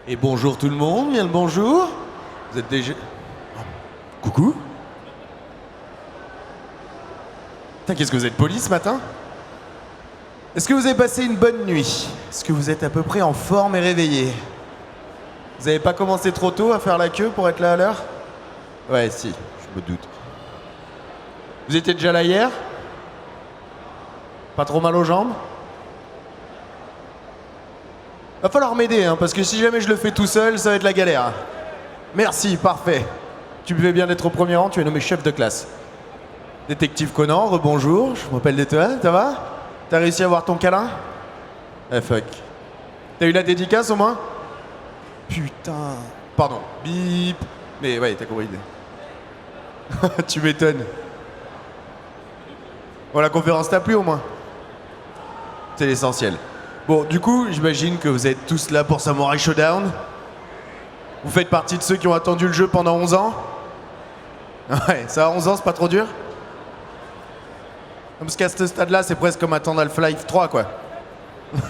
Et bonjour tout le monde, bien le bonjour. Vous êtes déjà... Coucou. Putain, qu'est-ce que vous êtes poli ce matin? Est-ce que vous avez passé une bonne nuit? Est-ce que vous êtes à peu près en forme et réveillé? Vous avez pas commencé trop tôt à faire la queue pour être là à l'heure? Ouais, si, je me doute. Vous étiez déjà là hier? Pas trop mal aux jambes? Va falloir m'aider, hein, parce que si jamais je le fais tout seul, ça va être la galère. Merci, parfait. Tu me fais bien d'être au premier rang, tu es nommé chef de classe. Détective Conan, rebonjour, je m'appelle de toi, ça va? T'as réussi à avoir ton câlin? Eh fuck. T'as eu la dédicace au moins? Putain. Pardon, bip. Mais ouais, t'as compris. Tu m'étonnes. Bon, la conférence t'a plu au moins? C'est l'essentiel. Bon, du coup, j'imagine que vous êtes tous là pour Samurai Showdown. Vous faites partie de ceux qui ont attendu le jeu pendant 11 ans? Ouais, ça à 11 ans, c'est pas trop dur? Parce qu'à ce stade-là, c'est presque comme attendre Half-Life 3, quoi.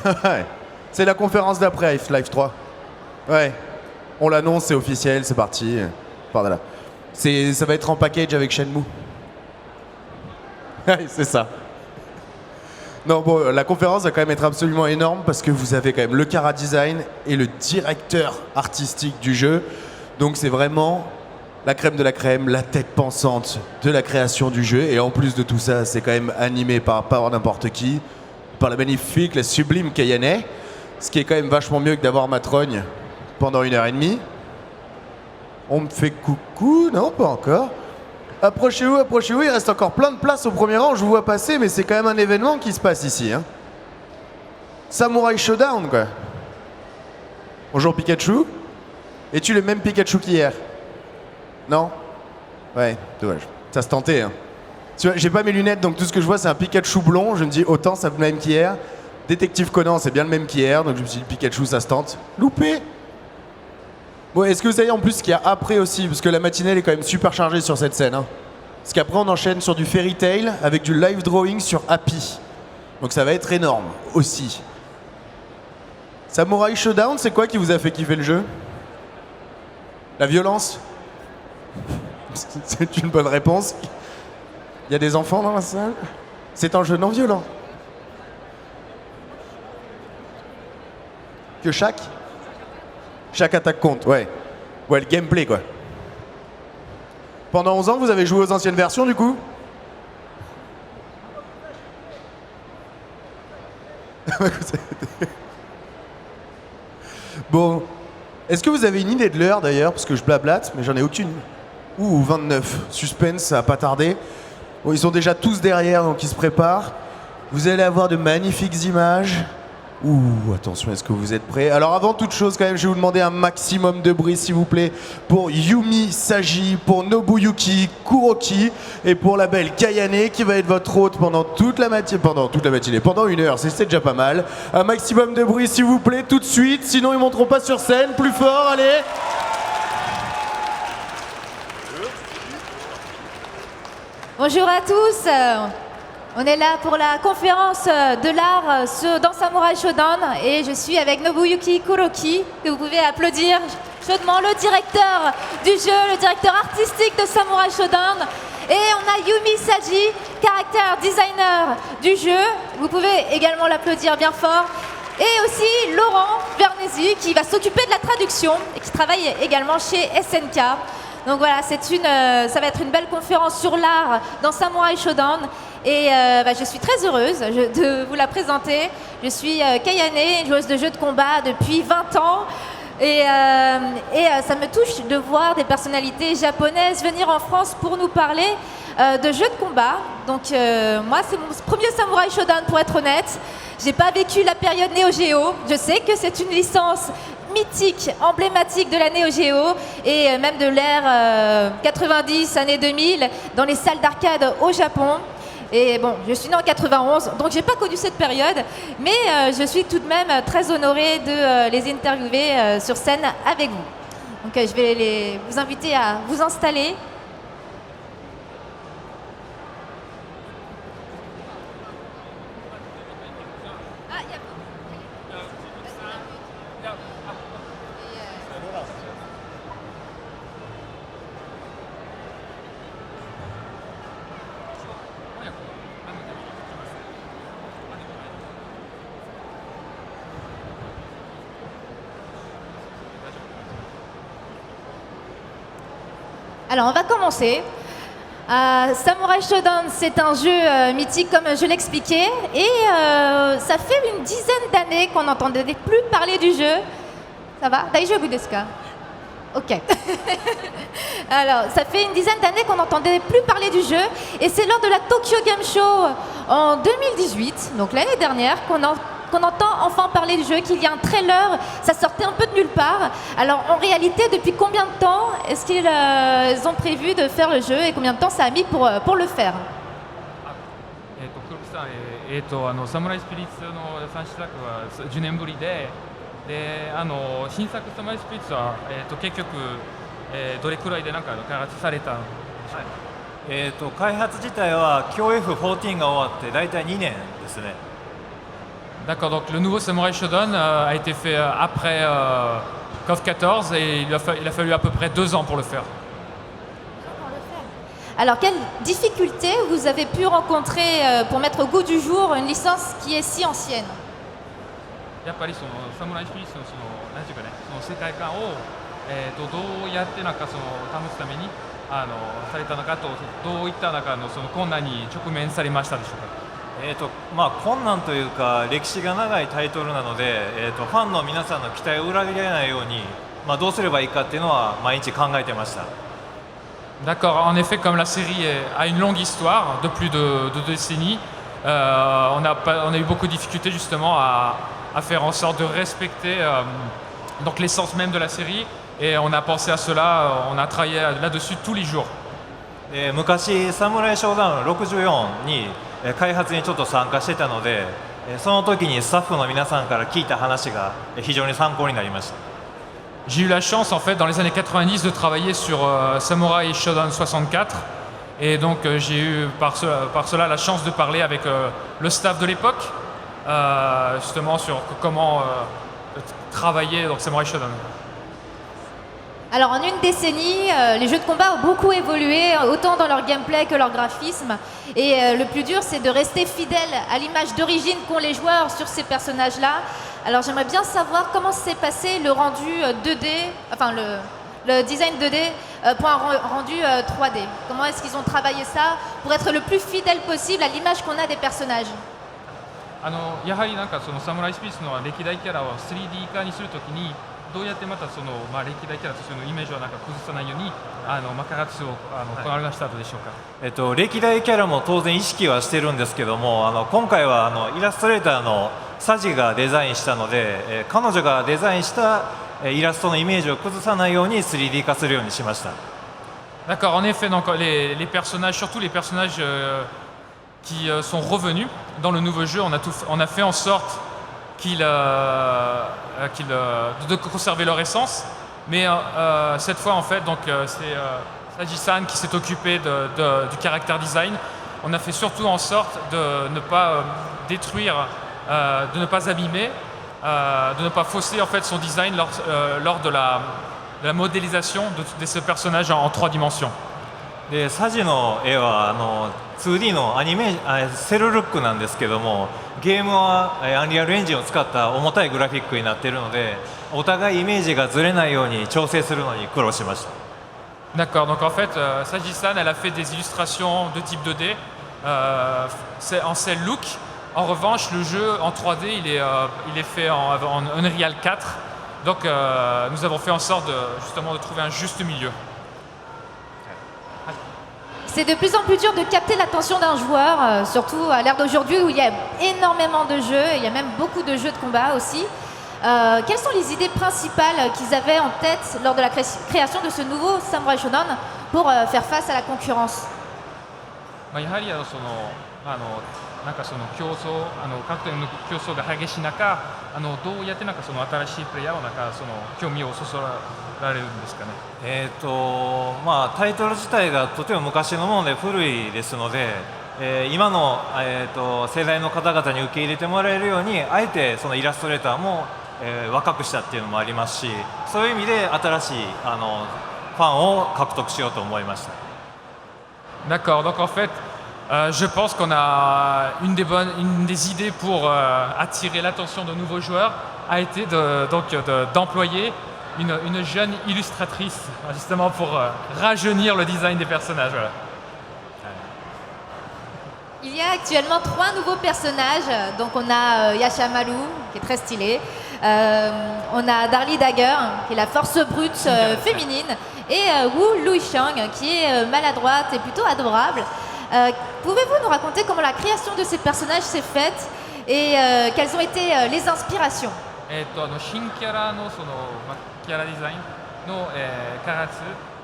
Ouais. C'est la conférence d'après Half-Life 3. Ouais. On l'annonce, c'est officiel, c'est parti. Par là. Ça va être en package avec Shenmue. Ouais, c'est ça. Non, bon, la conférence va quand même être absolument énorme parce que vous avez quand même le chara design et le directeur artistique du jeu. Donc c'est vraiment la crème de la crème, la tête pensante de la création du jeu. Et en plus de tout ça, c'est quand même animé par n'importe qui, par la magnifique, la sublime Kayane. Ce qui est quand même vachement mieux que d'avoir ma trogne pendant 1h30. On me fait coucou? Non, pas encore. Approchez-vous, il reste encore plein de places au premier rang, je vous vois passer, mais c'est quand même un événement qui se passe ici. Hein. Samurai Showdown, quoi. Bonjour Pikachu. Es-tu le même Pikachu qu'hier? Non? Ouais, dommage. Ça se tentait, hein. Tu vois, j'ai pas mes lunettes, donc tout ce que je vois, c'est un Pikachu blond. Je me dis, autant ça le même qu'hier. Détective Conan, c'est bien le même qu'hier, donc je me suis dit, Pikachu, ça se tente. Loupé! Bon, est-ce que vous savez en plus ce qu'il y a après aussi? Parce que la matinée, elle est quand même super chargée sur cette scène. Hein. Parce qu'après, on enchaîne sur du Fairy Tail avec du live drawing sur Happy. Donc ça va être énorme aussi. Samurai Showdown, c'est quoi qui vous a fait kiffer le jeu? La violence? C'est une bonne réponse. Il y a des enfants dans la salle? C'est un jeu non violent. Que chaque attaque compte, ouais. Ouais, le gameplay, quoi. Pendant 11 ans, vous avez joué aux anciennes versions, du coup? Bon. Est-ce que vous avez une idée de l'heure, d'ailleurs? Parce que je blablate, mais j'en ai aucune. Ouh, 29. Suspense, ça va pas tarder. Bon, ils sont déjà tous derrière, donc ils se préparent. Vous allez avoir de magnifiques images. Ouh, attention, est-ce que vous êtes prêts? Alors avant toute chose, quand même, je vais vous demander un maximum de bruit, s'il vous plaît, pour Yumi Saji, pour Nobuyuki Kuroki et pour la belle Kayane qui va être votre hôte pendant toute la matinée, pendant 1 heure, c'est déjà pas mal. Un maximum de bruit, s'il vous plaît, tout de suite, sinon ils monteront pas sur scène. Plus fort, allez! Bonjour à tous. On est là pour la conférence de l'art dans Samurai Showdown et je suis avec Nobuyuki Kuroki, que vous pouvez applaudir chaudement, le directeur du jeu, le directeur artistique de Samurai Showdown. Et on a Yumi Saji, character designer du jeu. Vous pouvez également l'applaudir bien fort. Et aussi Laurent Vernesi qui va s'occuper de la traduction et qui travaille également chez SNK. Donc voilà, ça va être une belle conférence sur l'art dans Samurai Showdown. Et je suis très heureuse de vous la présenter. Je suis Kayane, joueuse de jeux de combat depuis 20 ans. Et ça me touche de voir des personnalités japonaises venir en France pour nous parler de jeux de combat. Donc moi, c'est mon premier Samurai Showdown pour être honnête. J'ai pas vécu la période Neo Geo. Je sais que c'est une licence mythique, emblématique de la Neo Geo et même de l'ère 90, années 2000, dans les salles d'arcade au Japon. Et bon, je suis née en 91, donc j'ai pas connu cette période, mais je suis tout de même très honorée de les interviewer sur scène avec vous. Donc je vais vous inviter à vous installer. Alors, on va commencer. Samurai Shodown, c'est un jeu mythique, comme je l'expliquais, et ça fait une dizaine d'années qu'on n'entendait plus parler du jeu. Ça va? Daijoubu desu ka? Ok. Alors, ça fait une dizaine d'années qu'on n'entendait plus parler du jeu, et c'est lors de la Tokyo Game Show en 2018, donc l'année dernière, qu'on entend enfin parler du jeu, qu'il y a un trailer. Ça sortait un peu de nulle part. Alors, en réalité, depuis combien de temps est-ce qu'ils ont prévu de faire le jeu, et combien de temps ça a mis pour le faire? 黒木さん、サムライスピリッツの3試作は10年ぶりで、新作サムライスピリッツは、結局、どれくらいで開発されたんでしょうか。開発自体は QF14 が終わって大体2年ですね。 D'accord, donc le nouveau Samurai Shodown a été fait après KOF 14 et il a fallu à peu près 2 ans pour le faire. Alors, quelles difficultés vous avez pu rencontrer pour mettre au goût du jour une licence qui est si ancienne? やっぱりそのサムライスピリッツのなんていうかね、その世界観をどうやって保つためにされたのかと、どういったその困難に直面されましたでしょうか。困難というか歴史が長いタイトルなので、ファンの皆さんの期待を裏切らないように、どうすればいいかっていうのは毎日考えてました。 D'accord, en effet, comme la série a une longue histoire de plus de 2 décennies, on a eu beaucoup de difficultés justement à faire en sorte de respecter donc l'essence même de la série, et on a pensé à cela, on a travaillé là-dessus tous les jours. 昔サムライショーダウン64に開発にちょっと参加してたので、その時にスタッフの皆さんから聞いた話が非常に参考になりました。 J'ai eu la chance en fait dans les années 90 de travailler sur Samurai Shodown 64, et donc j'ai eu par cela la chance de parler avec le staff de l'époque justement sur comment travailler dans Samurai Shodown. Alors, en une décennie, les jeux de combat ont beaucoup évolué, autant dans leur gameplay que leur graphisme. Et le plus dur, c'est de rester fidèle à l'image d'origine qu'ont les joueurs sur ces personnages-là. Alors, j'aimerais bien savoir comment s'est passé le rendu 2D, enfin le design 2D pour un rendu 3D. Comment est-ce qu'ils ont travaillé ça pour être le plus fidèle possible à l'image qu'on a des personnages? やはりそのサムライスピリッツの歴代キャラを 3D 化にするときに、どうやってまたその歴代キャラとしてのイメージを崩さないように開発を行われましたでしょうか。歴代キャラも当然意識はしてるんですけども、今回はイラストレーターのサジがデザインしたので、彼女がデザインしたイラストのイメージを崩さないように 3D 化するようにしました。 D'accord, en effet, donc les personnages, surtout les personnages qui sont revenus dans le nouveau jeu, on a fait en sorte de conserver leur essence, mais cette fois en fait donc c'est Saji-san qui s'est occupé du caractère design. On a fait surtout en sorte de ne pas détruire, de ne pas abîmer, de ne pas fausser en fait son design lors de la modélisation de ce personnage en 3 dimensions. でサジの絵は2D のセルルックなんですけども、ゲームはアンリアルエンジンを使った重たいグラフィックになっているので、お互いイメージがずれないように調整するのに苦労しました。 D'accord, donc en fait Saji-san elle a fait des illustrations de type 2D c'est en cell look. En revanche le jeu en 3D il est fait en Unreal 4, donc nous avons fait en sorte justement de trouver un juste milieu. C'est de plus en plus dur de capter l'attention d'un joueur, surtout à l'ère d'aujourd'hui où il y a énormément de jeux, et il y a même beaucoup de jeux de combat aussi. Quelles sont les idées principales qu'ils avaient en tête lors de la création de ce nouveau Samurai Shodown pour faire face à la concurrence? やはりその競争各店の競争が激しい中どうやってその新しいプレイヤーをその興味をそそられるんですかね。タイトル自体がとても昔のもので古いですので、今の、世代の方々に受け入れてもらえるようにあえてそのイラストレーターも、若くしたっていうのもありますし、そういう意味で新しいファンを獲得しようと思いました。 D'accord, donc en fait je pense qu'on a une des idées pour attirer l'attention de nouveaux joueurs a été d'employer une jeune illustratrice, justement pour rajeunir le design des personnages. Voilà. Il y a actuellement 3 nouveaux personnages. Donc on a Yashamaru, qui est très stylé. On a Darly Dagger, qui est la force brute féminine. Et Wu Luishang, qui est maladroite et plutôt adorable. Pouvez-vous nous raconter comment la création de ces personnages s'est faite et quelles ont été les inspirations? 新キャラのその、キャラデザインの、開発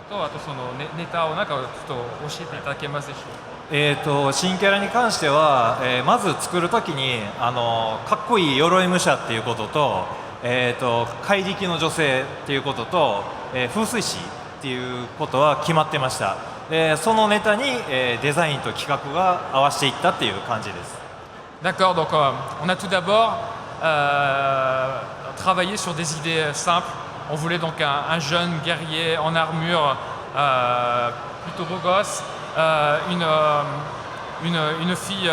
とあとそのネタをなんかちょっと教えていただけますでしょうか。新キャラに関しては、まず作るときにかっこいい鎧武者っていうことと、怪力の女性っていうことと、風水師っていうことは決まってました。でそのネタに、デザインと企画が合わせていったっていう感じです。 D'accord, donc on a tout d'abord travaillé sur des idées simples. On voulait donc un jeune guerrier en armure plutôt beau gosse, une fille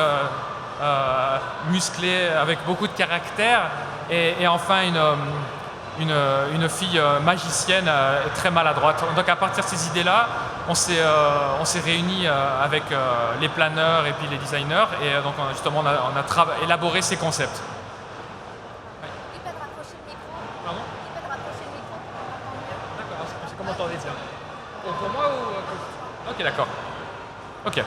musclée avec beaucoup de caractère et enfin une fille magicienne très maladroite. Donc à partir de ces idées-là, on s'est réunis avec les planeurs et puis les designers et donc justement on a élaboré ces concepts. Il peut rapprocher le micro. Pardon? Il peut rapprocher le micro. D'accord, c'est comment t'en es, tiens. Pour moi ou... Ok, d'accord. Ok.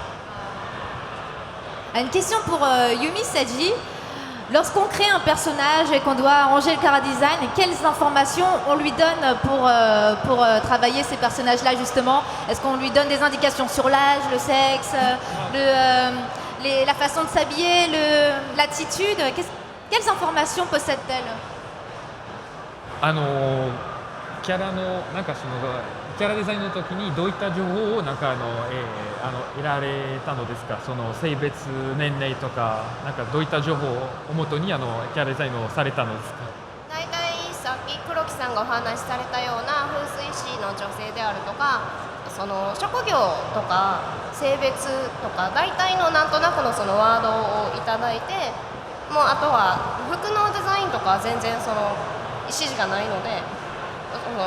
Une question pour Yumi Saji. Lorsqu'on crée un personnage et qu'on doit arranger le chara-design, quelles informations on lui donne pour travailler ces personnages-là justement? Est-ce qu'on lui donne des indications sur l'âge, le sexe, la façon de s'habiller, l'attitude? Quelles informations possède-t-elle? キャラのなんかそのキャラデザインの時にどういった情報をなんか得られたのですか。その性別、年齢とかなんかどういった情報をもとにキャラデザインをされたのですか。大体さっき黒木さんがお話しされたような風水師の女性であるとか、その職業とか性別とか大体のなんとなくのそのワードをいただいて、もうあとは服のデザインとかは全然その指示がないので。その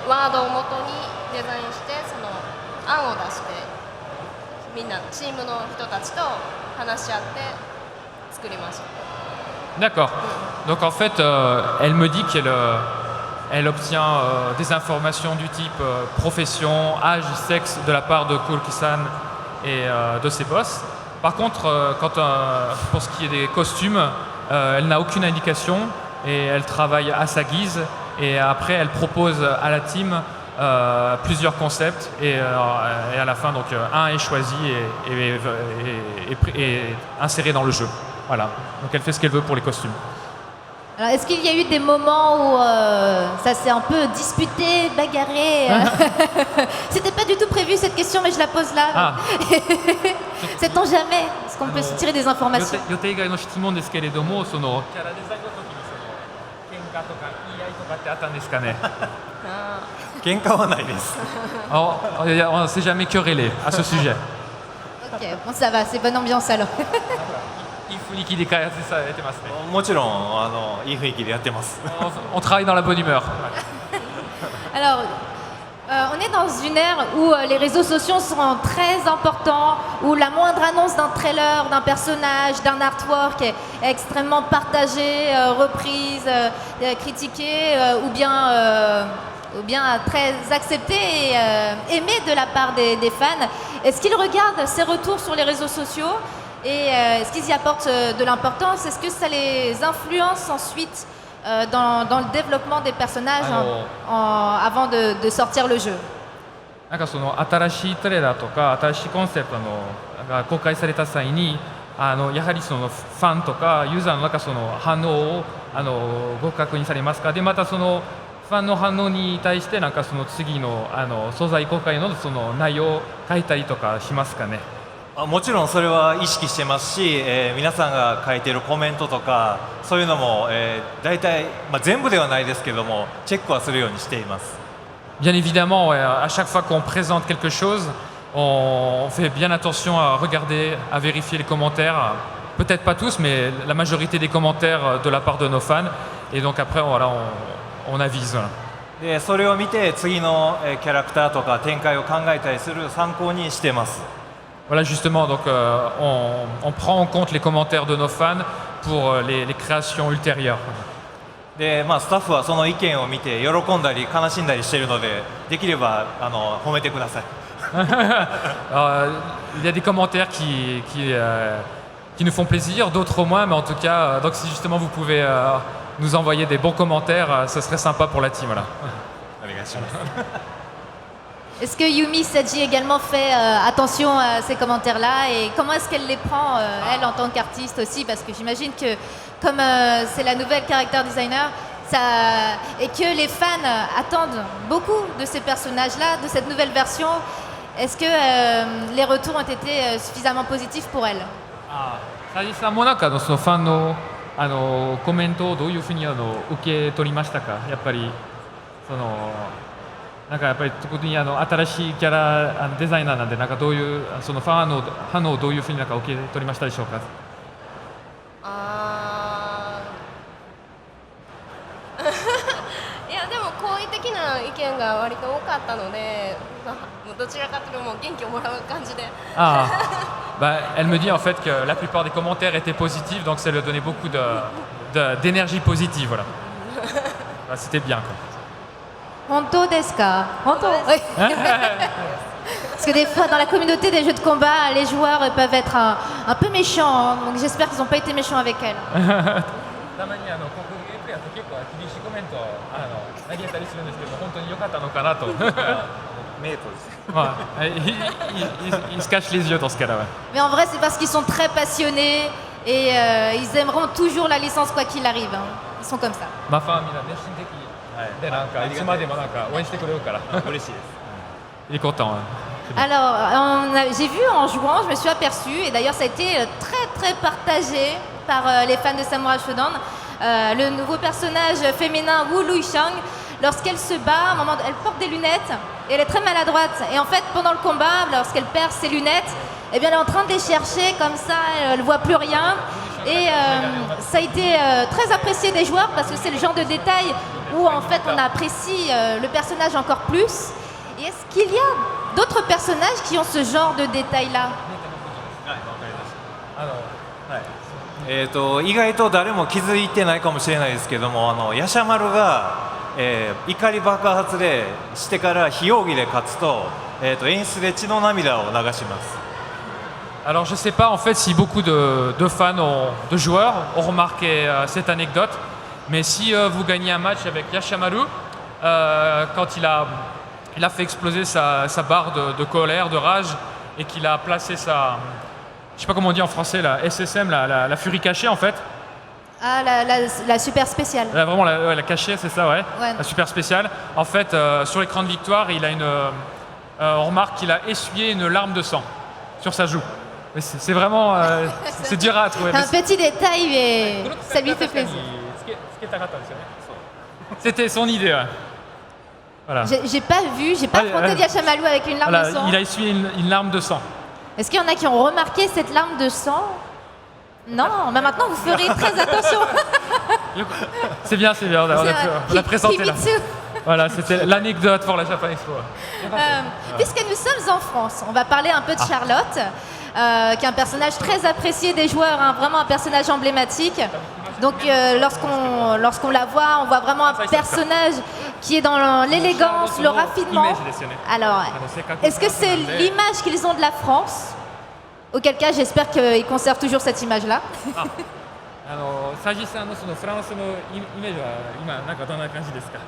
ワードをもとにデザインしてその案を出してみんなチームの人たちと話し合って作りました。 D'accord. Donc en fait, elle me dit qu'elle obtient des informations du type profession, âge, sexe de la part de Kuroki-san et de ses boss. Par contre, pour ce qui est des costumes, elle n'a aucune indication et elle travaille à sa guise. Et après, elle propose à la team plusieurs concepts et à la fin, donc un est choisi et inséré dans le jeu. Voilà. Donc elle fait ce qu'elle veut pour les costumes. Alors, est-ce qu'il y a eu des moments où ça s'est un peu disputé, bagarré C'était pas du tout prévu cette question, mais je la pose là. Ah. Sait-on jamais? Est-ce qu'on peut se tirer des informations? 予定外の質問ですけれども、そのキャラデザインの時にその喧嘩とか言い合いとかってあったんですかね。喧嘩はないです。On ne s'est jamais querellé à ce sujet. Ok, bon ça va, c'est bonne ambiance alors. いい雰囲気で開発されてますね。もちろんいい雰囲気でやってます。On travaille dans la bonne humeur. Alors, on est dans une ère où les réseaux sociaux sont très importants, où la moindre annonce d'un trailer, d'un personnage, d'un artwork est extrêmement partagée, reprise, critiquée ou bien très acceptée et aimée de la part des fans. Est-ce qu'ils regardent ces retours sur les réseaux sociaux et est-ce qu'ils y apportent de l'importance? Est-ce que ça les influence ensuite dans le développement des personnages avant de sortir le jeu? なんかその新しいトレーラーとか新しいコンセプトが公開された際にやはりそのファンとかユーザーの中その反応をご確認されますか。でまたそのファンの反応に対してなんかその次の素材公開のその内容を書いたりとかしますかね。もちろんそれは意識してますし、皆さんが書いているコメントとかそういうのも、大体、全部ではないですけどもチェックはするようにしています。Bien évidemment, à chaque fois qu'on présente quelque chose, on fait bien attention à regarder, à vérifier les commentaires. Peut-être pas tous, mais la majorité des commentaires de la part de nos fans. Et donc après, voilà, on avise. でそれを見て次のキャラクターとか展開を考えたりする参考にしてます。 Voilà, justement, donc on prend en compte les commentaires de nos fans pour les créations ultérieures. でスタッフはその意見を見て喜んだり悲しんだりしているので、できれば褒めてください。Alors, il y a des commentaires qui nous font plaisir, d'autres moins, mais en tout cas, donc si justement vous pouvez nous envoyer des bons commentaires, ce serait sympa pour la team. Voilà. お願いします。 Est-ce que Yumi Saji également fait attention à ces commentaires-là et comment est-ce qu'elle les prend, elle, en tant qu'artiste aussi? Parce que j'imagine que comme c'est la nouvelle character designer, et que les fans attendent beaucoup de ces personnages-là, de cette nouvelle version, est-ce que les retours ont été suffisamment positifs pour elle? サジさんもなんかそのファンのコメントをどういうふうに受け取りましたか？やっぱりそのなんかやっぱり特に新しいキャラデザイナーなんでなんかどういうそのファンの反応をどういうふうになんか受け取りましたでしょうか？いやでも好意的な意見が割と多かったので、どちらかというともう元気をもらう感じで。Elle me dit en fait que la plupart des commentaires étaient positifs, donc ça lui a donné beaucoup d'énergie positive. Voilà. C'était bien quoi. Honto desu ka? Honto? Oui. Parce que des fois, dans la communauté des jeux de combat, les joueurs peuvent être un peu méchants, hein, donc j'espère qu'ils n'ont pas été méchants avec elle. たまに国ゲープレイヤーと結構厳しいコメントを投げたりするんですけど、本当に良かったのかなと。メイトです。Il se cache les yeux dans ce cas-là. Ouais. Mais en vrai, c'est parce qu'ils sont très passionnés et ils aimeront toujours la licence quoi qu'il arrive. Hein. Ils sont comme ça. ファンはみんな熱心的でなんかいつまでもなんか応援してくれるから嬉しいです。Il est content. Alors, j'ai vu en jouant, je me suis aperçue, et d'ailleurs ça a été très très partagé par les fans de Samurai Shodown, le nouveau personnage féminin Wu Luishang, lorsqu'elle se bat, à un moment, elle porte des lunettes et elle est très maladroite. Et en fait, pendant le combat, lorsqu'elle perd ses lunettes, eh bien, elle est en train de les chercher comme ça, elle ne voit plus rien. Et ça a été très apprécié des joueurs parce que c'est le genre de détail où en fait on apprécie le personnage encore plus. Et est-ce qu'il y a d'autres personnages qui ont ce genre de détail-là? 意外と誰も気づいてないかもしれないですけども、ヤシャマルが、怒り爆発でしてから非奥義で勝つと、演出で血の涙を流します。 Alors je sais pas en fait si beaucoup de fans, de joueurs ont remarqué cette anecdote, mais si vous gagnez un match avec Yashamaru, quand il a fait exploser sa barre de colère, de rage, et qu'il a placé sa, je sais pas comment on dit en français, la SSM, la furie cachée en fait. Ah, la super spéciale. Vraiment la cachée, c'est ça, ouais. La super spéciale. En fait, sur l'écran de victoire, il a on remarque qu'il a essuyé une larme de sang sur sa joue. Mais c'est vraiment, c'est dur à trouver. Un petit détail, mais ça lui fait plaisir. C'était son idée, ouais. Voilà. J'ai pas vu, j'ai pas affronté Yashamaru avec une larme de sang. Il a essuyé une larme de sang. Est-ce qu'il y en a qui ont remarqué cette larme de sang? Non, mais maintenant vous ferez très attention. C'est bien, on a présenté là. Kimitsu. Voilà, c'était l'anecdote pour la Japan Expo. Puisque nous sommes en France, on va parler un peu de Charlotte, qui est un personnage très apprécié des joueurs, hein, vraiment un personnage emblématique. Donc lorsqu'on la voit, on voit vraiment un personnage qui est dans l'élégance, le raffinement. Alors, est-ce que c'est l'image qu'ils ont de la France? Auquel cas, j'espère qu'ils conservent toujours cette image-là. サジさんのそのフランスのイメージは今なんかどんな感じですか？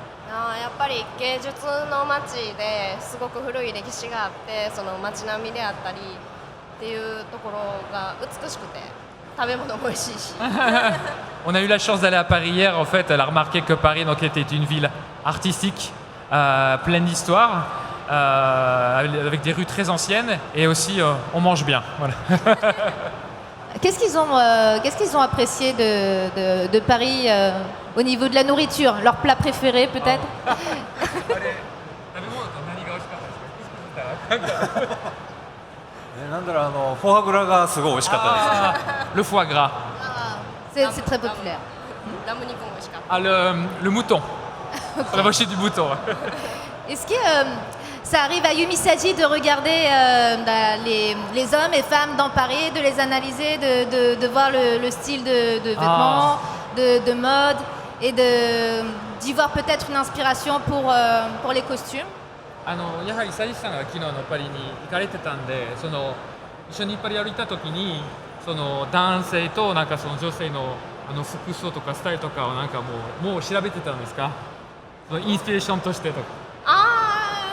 やっぱり芸術の街ですごく古い歴史があって、その街並みであったりっていうところが美しくて食べ物も美味しいし。On a eu la chance d'aller à Paris hier. En fait, elle a remarqué que Paris donc, était une ville artistique, pleine d'histoire, avec des rues très anciennes et aussi on mange bien. Voilà. Qu'est-ce qu'ils ont apprécié de Paris au niveau de la nourriture? Leur plat préféré peut-être? なんだろうフォアグラがすごい美味しかったです。 Le foie gras. C'est très populaire. ラム肉も美味しかった。Ah, le mouton. On a moché du bouton. Est-ce que ça arrive à Yumisaji de regarder les hommes et femmes dans Paris, de les analyser, de voir le style de vêtements, de mode, et d'y voir peut-être une inspiration pour les costumes? やはり佐治さんが昨日のパリに行かれてたんで、一緒にパリ歩いた時に男性となんかその女性の服装とかスタイルとかをなんかもう調べてたんですか？インスピレーションとしてとか。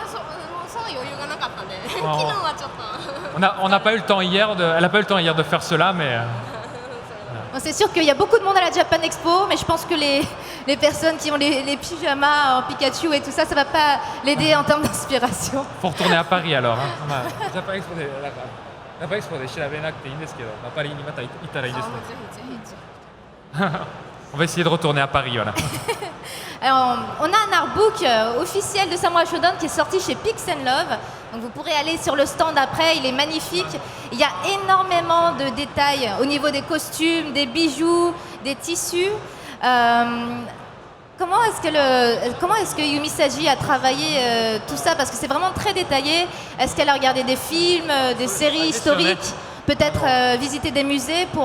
その余裕がなかったんで昨日はちょっとOn n'a pas eu le temps hier elle n'a pas eu le temps hier de faire cela, mais Bon, c'est sûr qu'il y a beaucoup de monde à la Japan Expo, mais je pense que les personnes qui ont les pyjamas en Pikachu et tout ça, ça va pas l'aider en termes d'inspiration. faut retourner à Paris alors. ジャパンエクスポでジャパンエクスポで調べなくていいんですけど、パリにまた行ったらいいですね。ぜひぜひ。 On va essayer de retourner à Paris, voilà. Alors, on a un artbook officiel de Samurai Shodown qui est sorti chez Pix & Love. Donc vous pourrez aller sur le stand après, il est magnifique. Il y a énormément de détails au niveau des costumes, des bijoux, des tissus. Comment est-ce que Yumisaji a travaillé tout ça? Parce que c'est vraiment très détaillé. Est-ce qu'elle a regardé des films, des séries historiques? Peut-être visiter des musées pour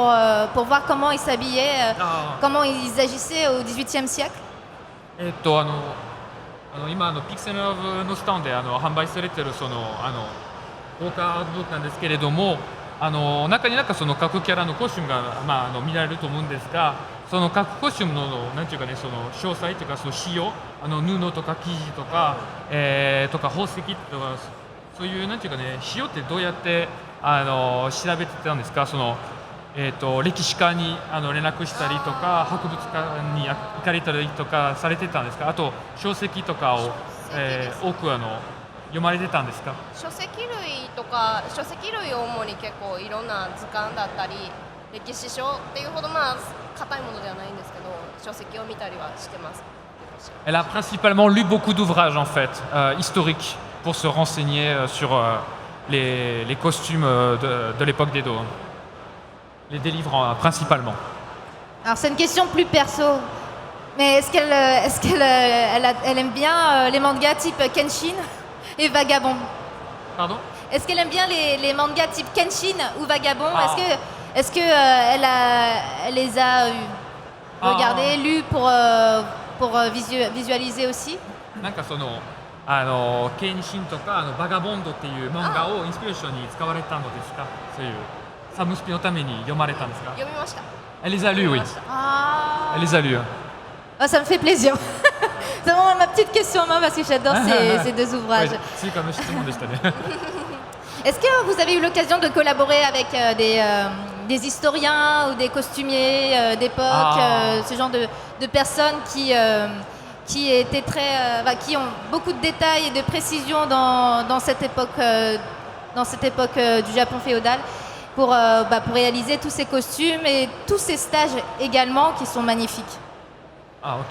voir comment ils s'habillaient, comment ils agissaient au XVIIIe siècle? 今ピクセルのスタンで販売されてる豪華アートブックなんですけれども、中にその各キャラのコスチュームが、見られると思うんですが、その各コスチュームのなんていうかね、その詳細というかその仕様、布とか生地とか、とか宝石とかそういうなんていうかね、仕様ってどうやって調べてたんですか？歴史家に連絡したりとか、博物館に行かれたりとかされてたんですか？あと書籍とかを、多く読まれてたんですか？書籍類を主に結構いろんな図鑑だったり歴史書っていうほど硬いものではないんですけど、書籍を見たりはしてます。 Elle a principalement lu beaucoup d'ouvrages en fait, historiques, pour se renseigner sur les costumes de l'époque d'Edo. Les délivrants principalement. Alors c'est une question plus perso, mais est-ce qu'elle aime bien les mangas type Kenshin et Vagabond? Pardon? Est-ce qu'elle aime bien les mangas type Kenshin ou Vagabond? Est-ce que elle les a regardés, lus pour visualiser aussi? なんか剣心とかバガボンドっていう漫画をインスピレーションに使われたのですか？そういうサムスピのために読まれたんですか？読みました。 Elle les a lus, oui. Elle les a lus. Ah, ça me fait plaisir. C'est vraiment ma petite question en main parce que j'adore ces deux ouvrages. C'est comme je disais. Est-ce que vous avez eu l'occasion de collaborer avec des historiens ou des costumiers d'époque, ce genre de personnes qui étaient qui ont beaucoup de détails et de précision dans cette époque du Japon féodal pour réaliser tous ces costumes et tous ces stages également qui sont magnifiques? Ah, ok.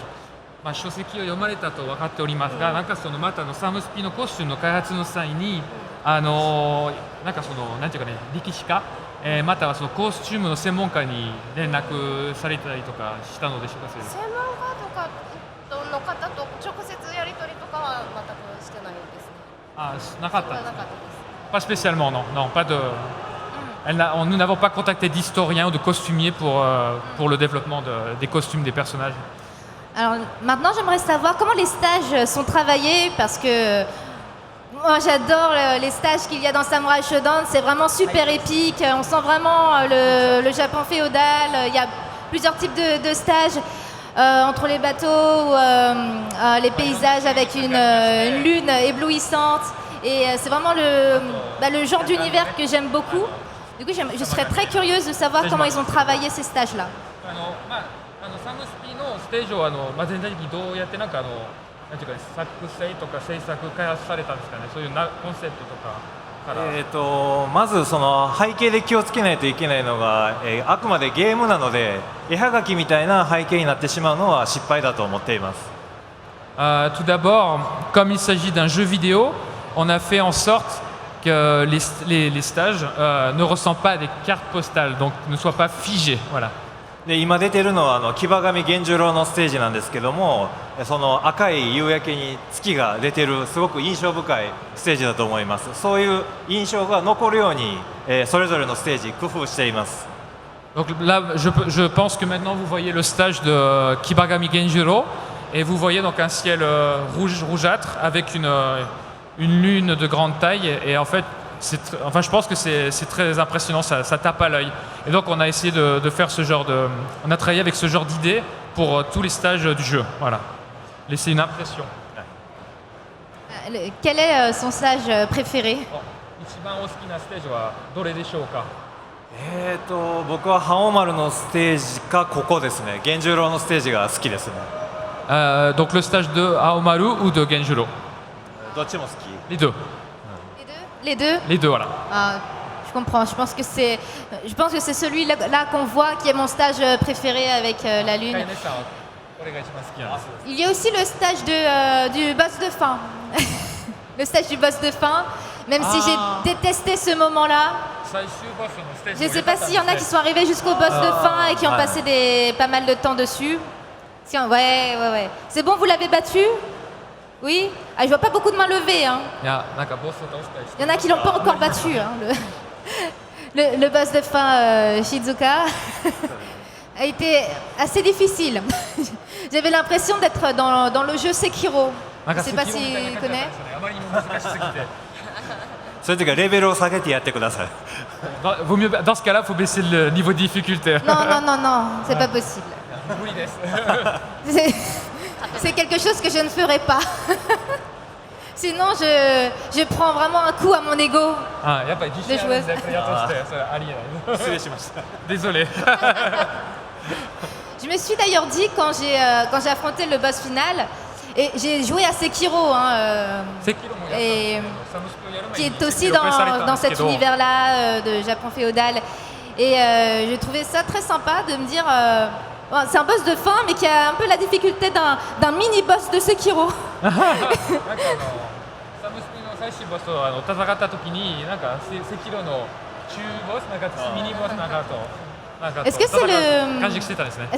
書籍を読まれたと分かっておりますが、なんかまたサムスピのコスチュームの開発の際になんかなんていうかね、歴史家、またはコスチュームの専門家に連絡されたりとかしたのでしょうか？専門家とかの方と直接やり取りとかは全くしてないですね。あ、なかったです。なかったです。 Pas spécialement, non. Non, pas de... Nous n'avons pas contacté d'historiens ou de costumiers pour le développement des costumes des personnages. Alors maintenant, j'aimerais savoir comment les stages sont travaillés parce que moi j'adore les stages qu'il y a dans Samurai Shodown, c'est vraiment super épique, on sent vraiment le Japon féodal, il y a plusieurs types de stages entre les bateaux, les paysages avec une lune éblouissante et c'est vraiment le genre d'univers que j'aime beaucoup. Du coup, je serais très curieuse de savoir comment ils ont travaillé ces stages-là. サムスピのステージを全体的にどうやってなんていうか作成とか制作開発されたんですかね？そういうコンセプトとかから。まずその背景で気をつけないといけないのが、あくまでゲームなので絵はがきみたいな背景になってしまうのは失敗だと思っています。Tout d'abord, comme il s'agit d'un jeu vidéo, on a fait en sorte que les stages ne ressemblent pas à des cartes postales, donc ne soient pas figés. Voilà. で今出てるのは騎馬神源十郎のステージなんですけども、その赤い夕焼けに月が出てるすごく印象深いステージだと思います。そういう印象が残るように、それぞれのステージ工夫しています。 Donc là, je pense que maintenant vous voyez le stage de Kibagami Genjuro et vous voyez donc un ciel rougeâtre avec une lune de grande taille et en fait, enfin je pense que c'est très impressionnant, ça tape à l'œil. Et donc on a essayé de faire ce genre de, on a travaillé avec ce genre d'idées pour tous les stages du jeu, voilà, laisser une impression. Quel est son stage préféré? 一番お好きなステージはどれでしょうか？僕は覇王丸のステージかここですね。源十郎のステージが好きですね。Donc le stage de Aomaru ou de Genjuro? どっちも好き。 Les deux. Les deux? Les deux, voilà. Ah, je comprends. Je pense que c'est celui-là qu'on voit qui est mon stage préféré avec la lune. Il y a aussi le stage du boss de fin. Le stage du boss de fin. Même si j'ai détesté ce moment-là. Je ne sais pas s'il y en a qui sont arrivés jusqu'au boss de fin et qui ont passé pas mal de temps dessus. Ouais. C'est bon, vous l'avez battu? Oui? Ah, je vois pas beaucoup de mains levées. Hein. Il y en a qui l'ont pas encore battu. Hein, le boss de fin Shizuka a été assez difficile. J'avais l'impression d'être dans le jeu Sekiro. Je ne sais pas si tu connais. そういう時はレベルを下げてやってください。 Vaut mieux, dans ce cas-là, il faut baisser le niveau de difficulté. Non, c'est pas possible. C'est quelque chose que je ne ferai pas. Sinon, je prends vraiment un coup à mon ego. De joueuse. Désolé. Je me suis d'ailleurs dit quand j'ai affronté le boss final, et j'ai joué à Sekiro, qui est aussi dans cet univers-là de Japon féodal. Et j'ai trouvé ça très sympa de me dire, c'est un boss de fin, mais qui a un peu la difficulté d'un mini-boss de Sekiro. Est-ce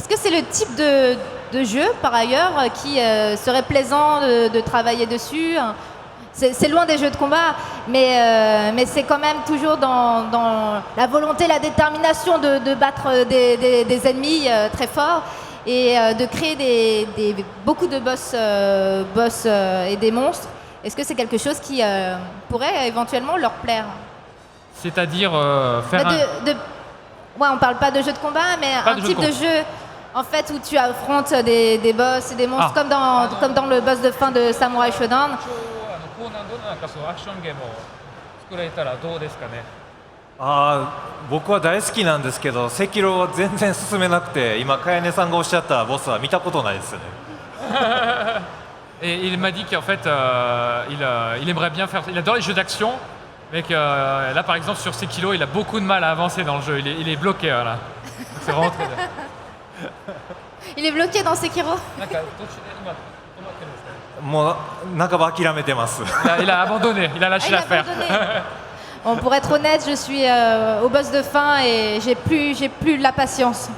que c'est le type de jeu, par ailleurs, qui serait plaisant de travailler dessus? C'est loin des jeux de combat, mais c'est quand même toujours dans la volonté, la détermination de battre des ennemis très forts et de créer beaucoup de boss et des monstres. Est-ce que c'est quelque chose qui pourrait éventuellement leur plaire? C'est-à-dire faire Ouais, on parle pas de jeu de combat, mais un type de jeu en fait où tu affrontes des boss et des monstres comme dans le boss de fin de Samurai Shodown. 僕は大好きなんですけど、赤狼は全然進めなくて、今かやねさんがおっしゃったボスは見たことないですね。Et il m'a dit qu'en fait, il aimerait bien faire. Il adore les jeux d'action, mais que là, par exemple, sur Sekiro, il a beaucoup de mal à avancer dans le jeu. Il est bloqué là. C'est vraiment très bien. Il est bloqué dans Sekiro. もう半ば諦めてます。Il a abandonné. Il a lâché l'affaire. Bon, pour être honnête, je suis au boss de fin et j'ai plus la patience.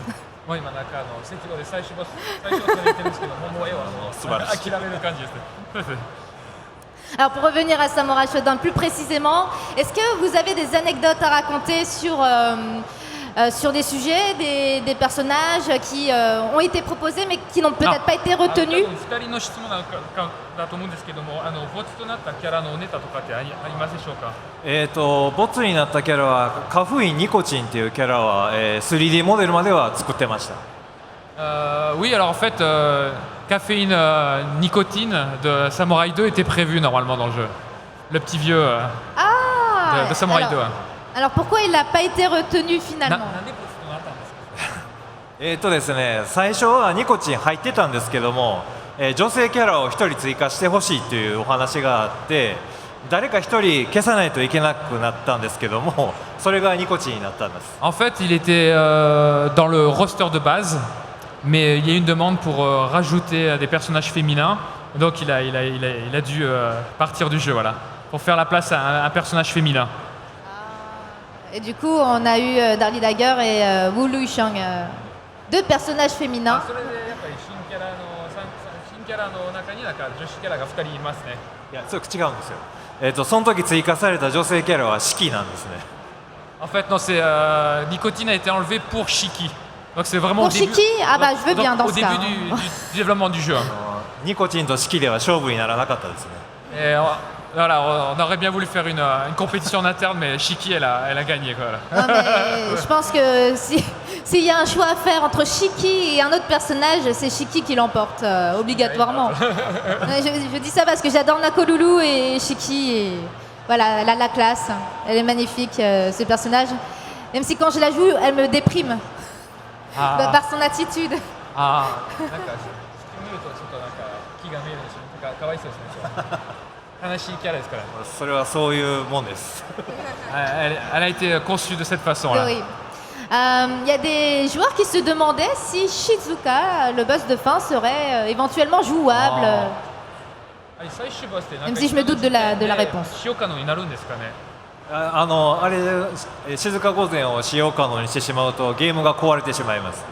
Alors pour revenir à Samurai Shodown plus précisément, est-ce que vous avez des anecdotes à raconter sur des sujets, des personnages qui ont été proposés mais qui n'ont peut-être pas été retenus? ボツになったキャラはカフインニコチンっていうキャラは、3D モデルまでは作ってました。Oui, alors en fait, caféine, nicotine de Samurai 2 était prévu normalement dans le jeu. Le petit vieux de Samurai 2. Alors pourquoi il n'a pas été retenu finalement? ですね、最初はニコチン入ってたんですけども、女性キャラを1人追加してほしいというお話があって、誰か1人消さないといけなくなったんですけども、それがニコチンになったんです。En fait, il était dans le roster de base, mais il y a eu une demande pour rajouter des personnages féminins, donc il a dû partir du jeu, voilà, pour faire la place à un personnage féminin. Et du coup, on a eu Darly Dagger et Wu Luishang. deux personnages féminins. それでやっぱり新キャラの中になんか女子キャラが2人いますね。いや、それ違うんですよ。その時追加された女性キャラはシキなんですね。En fait, non, c'est Nicotine a été enlevé pour Shiki. Donc c'est vraiment Pour Shiki? Ah bah, je veux bien dans au ce début cas, du développement du jeu. ニコチンとシキでは勝負にならなかったですね。 Et voilà, on aurait bien voulu faire une compétition en interne, mais Shiki, elle a gagné. Quoi, là. Non, mais je pense que s'il y a un choix à faire entre Shiki et un autre personnage, c'est Shiki qui l'emporte, obligatoirement. Je dis ça parce que j'adore Nakolulu et Shiki. Et voilà, elle a la classe. Elle est magnifique, ce personnage. Même si quand je la joue, elle me déprime par son attitude. ああ、なんか見るとちょっとなんか気が見えるでしょ。なんか可愛そうですね。悲しいキャラですから。それはそういうもんです。Elle a été conçue de cette façon-là. Oui. Il y a des joueurs qui se demandaient si Shizuka, le boss de fin, serait éventuellement jouable. Même si je me doute de la réponse. 使用可能になるんですかね。あれ、静か御前を使用可能にしてしまうとゲームが壊れてしまいます。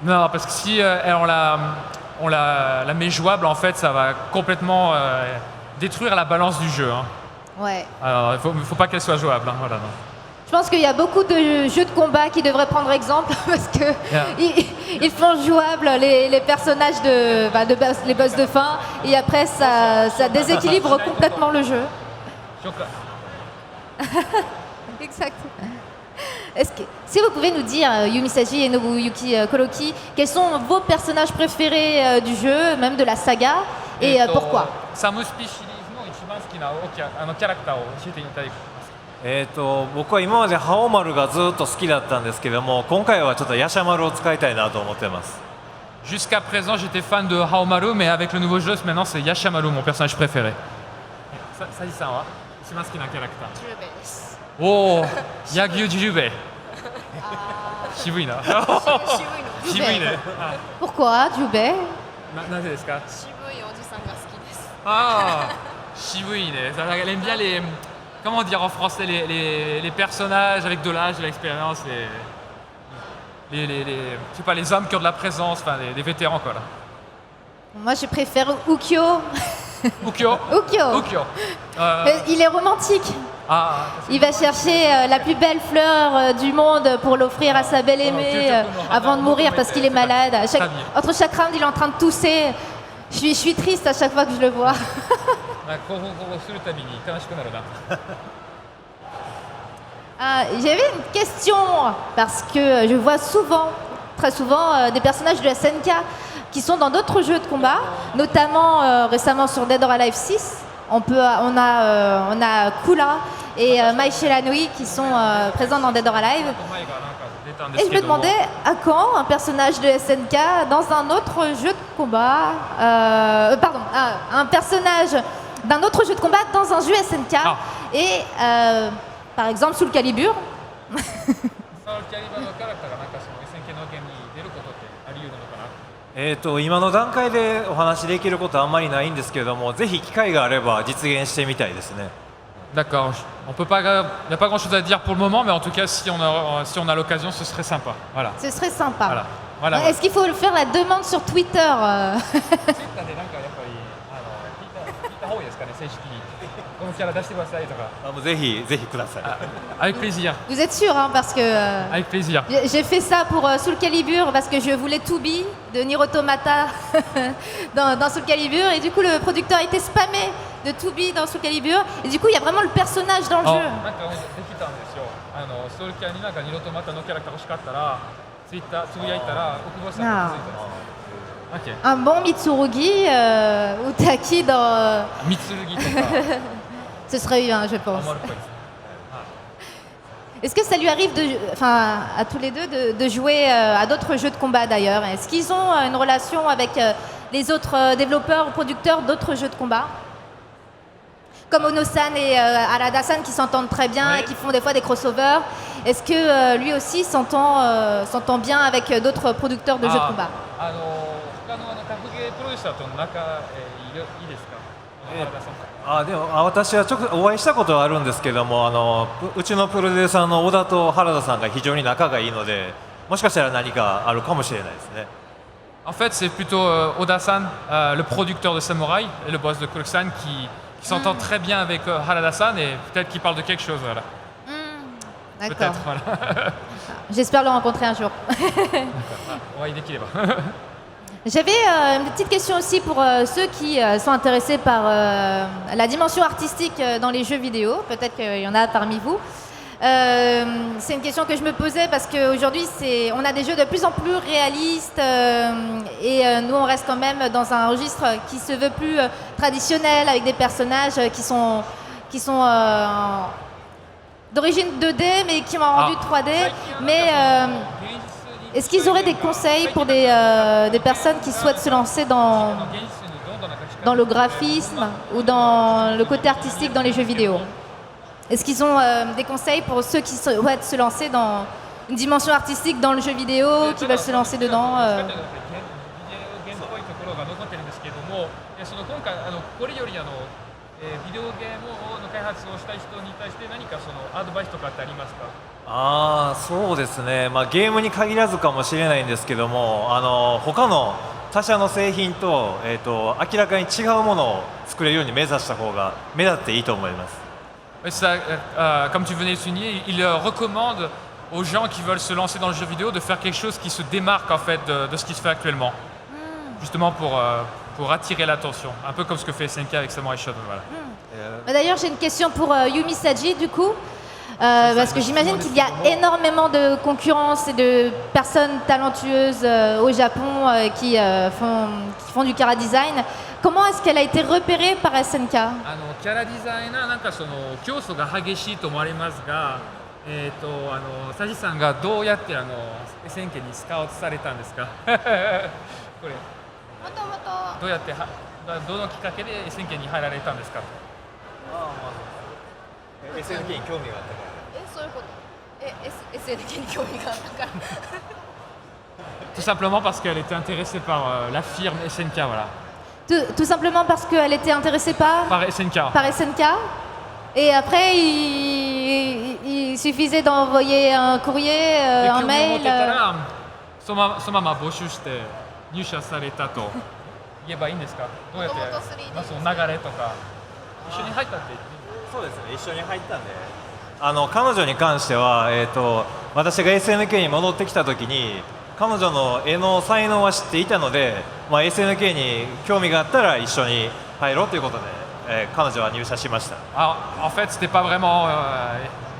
Non, parce que si on la met jouable, en fait, ça va complètement détruire la balance du jeu. Hein. Ouais. Alors, il faut pas qu'elle soit jouable. Hein, voilà, non. Je pense qu'il y a beaucoup de jeux de combat qui devraient prendre exemple parce que ils font jouable les personnages les boss de fin et après ça déséquilibre complètement le jeu. Exact. Si vous pouvez nous dire, Yumisaji et Nobuyuki Kuroki, quels sont vos personnages préférés du jeu, même de la saga, et pourquoi? サムスピシリーズの一番好きなキャラクターを教えていただきます。僕は今までハオマルがずっと好きだったんですけども、今回はちょっとヤシャマルを使いたいなと思ってます。 Jusqu'à présent, j'étais fan de Haomaru, mais avec le nouveau jeu, maintenant c'est Yashamaru, mon personnage préféré. Saji-san wa一番好きなキャラクター。ジューベです。おお、ヤギュジュベ。渋いな。渋いの。渋いね。 Pourquoi, Jubei? なぜですか？渋いおじさんが好きです。 Ah, Shibui, elle aime bien les, comment dire en français, les personnages avec de l'âge, de l'expérience, je sais pas, les hommes qui ont de la présence, enfin les vétérans quoi là. Moi, je préfère Ukyo. Ukyo. Ukyo. Il est romantique. Il va chercher la plus belle fleur du monde pour l'offrir à sa belle-aimée avant de mourir parce qu'il est malade. Entre chaque round, il est en train de tousser. Je suis triste à chaque fois que je le vois. J'avais une question parce que je vois souvent, très souvent, des personnages de SNK qui sont dans d'autres jeux de combat, notamment récemment sur Dead or Alive 6. On a Kula et Mai Shiranui qui sont présents dans Dead or Alive. Et je me demandais à quand un personnage de SNK dans un autre jeu de combat, un personnage d'un autre jeu de combat dans un jeu SNK et par exemple Soul Calibur. 今の段階でお話しできることはあんまりないんですけれども、ぜひ機会があれば実現してみたいですね。 D'accord, il n'y a pas grand chose à dire pour le moment, mais en tout cas, si on a l'occasion, ce serait sympa. Voilà. Ce serait sympa. Voilà. Est-ce qu'il faut faire la demande sur Twitter? Avec plaisir. Vous êtes sûr, hein, parce que Avec plaisir. J'ai fait ça pour Soul Calibur parce que je voulais Tubi de Nier Automata dans Soul Calibur et du coup le producteur a été spammé de Tubi dans Soul Calibur et du coup il y a vraiment le personnage dans le jeu. Un bon Mitsurugi ou Taki dans... Mitsurugi. Ce serait bien, je pense. Est-ce que ça lui arrive, à tous les deux, de jouer à d'autres jeux de combat d'ailleurs? Est-ce qu'ils ont une relation avec les autres développeurs ou producteurs d'autres jeux de combat? Comme Ono-san et Arada-san qui s'entendent très bien et qui font des fois des crossovers. Est-ce que lui aussi s'entend bien avec d'autres producteurs de jeux de combat? でも私はお会いしたことはあるんですけども、うちのプロデューサーの小田と原田さんが非常に仲がいいので、もしかしたら何かあるかもしれないですね。 En fait, c'est plutôt Oda-san, le producteur de Samurai, et le boss de Kuroki-san, qui s'entend très bien avec Harada-san et peut-être qu'il parle de quelque chose. Voilà. D'accord. Peut-être, voilà. J'espère le rencontrer un jour. Ouais, dès qu'il est bas. J'avais une petite question aussi pour ceux qui sont intéressés par la dimension artistique dans les jeux vidéo. Peut-être qu'il y en a parmi vous. C'est une question que je me posais parce qu'aujourd'hui, on a des jeux de plus en plus réalistes et nous, on reste quand même dans un registre qui se veut plus traditionnel avec des personnages qui sont d'origine 2D mais qui ont un rendu 3D. Mais est-ce qu'ils auraient des conseils pour des personnes qui souhaitent se lancer dans le graphisme ou dans le côté artistique dans les jeux vidéo? Est-ce qu'ils ont des conseils pour ceux qui souhaitent se lancer dans une dimension artistique dans le jeu vidéo, qui veulent se lancer dedans ビデオゲームの開発をしたい人に対して何かそのアドバイスとかってありますか？そうですね、ゲームに限らずかもしれないんですけども、他の他社の製品と、明らかに違うものを作れるように目指した方が目立っていいと思います。 Comme tu venais de souligner, il recommande aux gens qui veulent se lancer dans le jeu vidéo de faire quelque chose qui se démarque en fait de ce qui se fait actuellement, justement pour attirer l'attention, un peu comme ce que fait SNK avec Samurai Shodown. Voilà. D'ailleurs, j'ai une question pour Yumi Saji du coup, parce que j'imagine qu'il y a énormément de concurrence et de personnes talentueuses au Japon qui font du chara design. Comment est-ce qu'elle a été repérée par SNK? キャラデザイナーなんかその競争が激しいと思われますが、サジさんがどうやって SNK にスカウトされたんですか？これもともとどうやってどのきっかけで SNK に入られたんですか？ SNK に興味があったから。そういうこと。SNK に興味があったから。 Tout simplement parce qu'elle était intéressée par la firme SNK, voilà. Tout simplement parce qu'elle était intéressée par SNK. Par SNK. Et après, il suffisait d'envoyer un courrier, un mail. そのまま募集して入社されたと言えばいいんですか？どうやって、その流れとか一緒に入ったって。そうですね、一緒に入ったんで、彼女に関しては、私が SNK に戻ってきた時に彼女の絵の才能は知っていたので、SNK に興味があったら一緒に入ろうということで、彼女は入社しました。En fait, c'était pas vraiment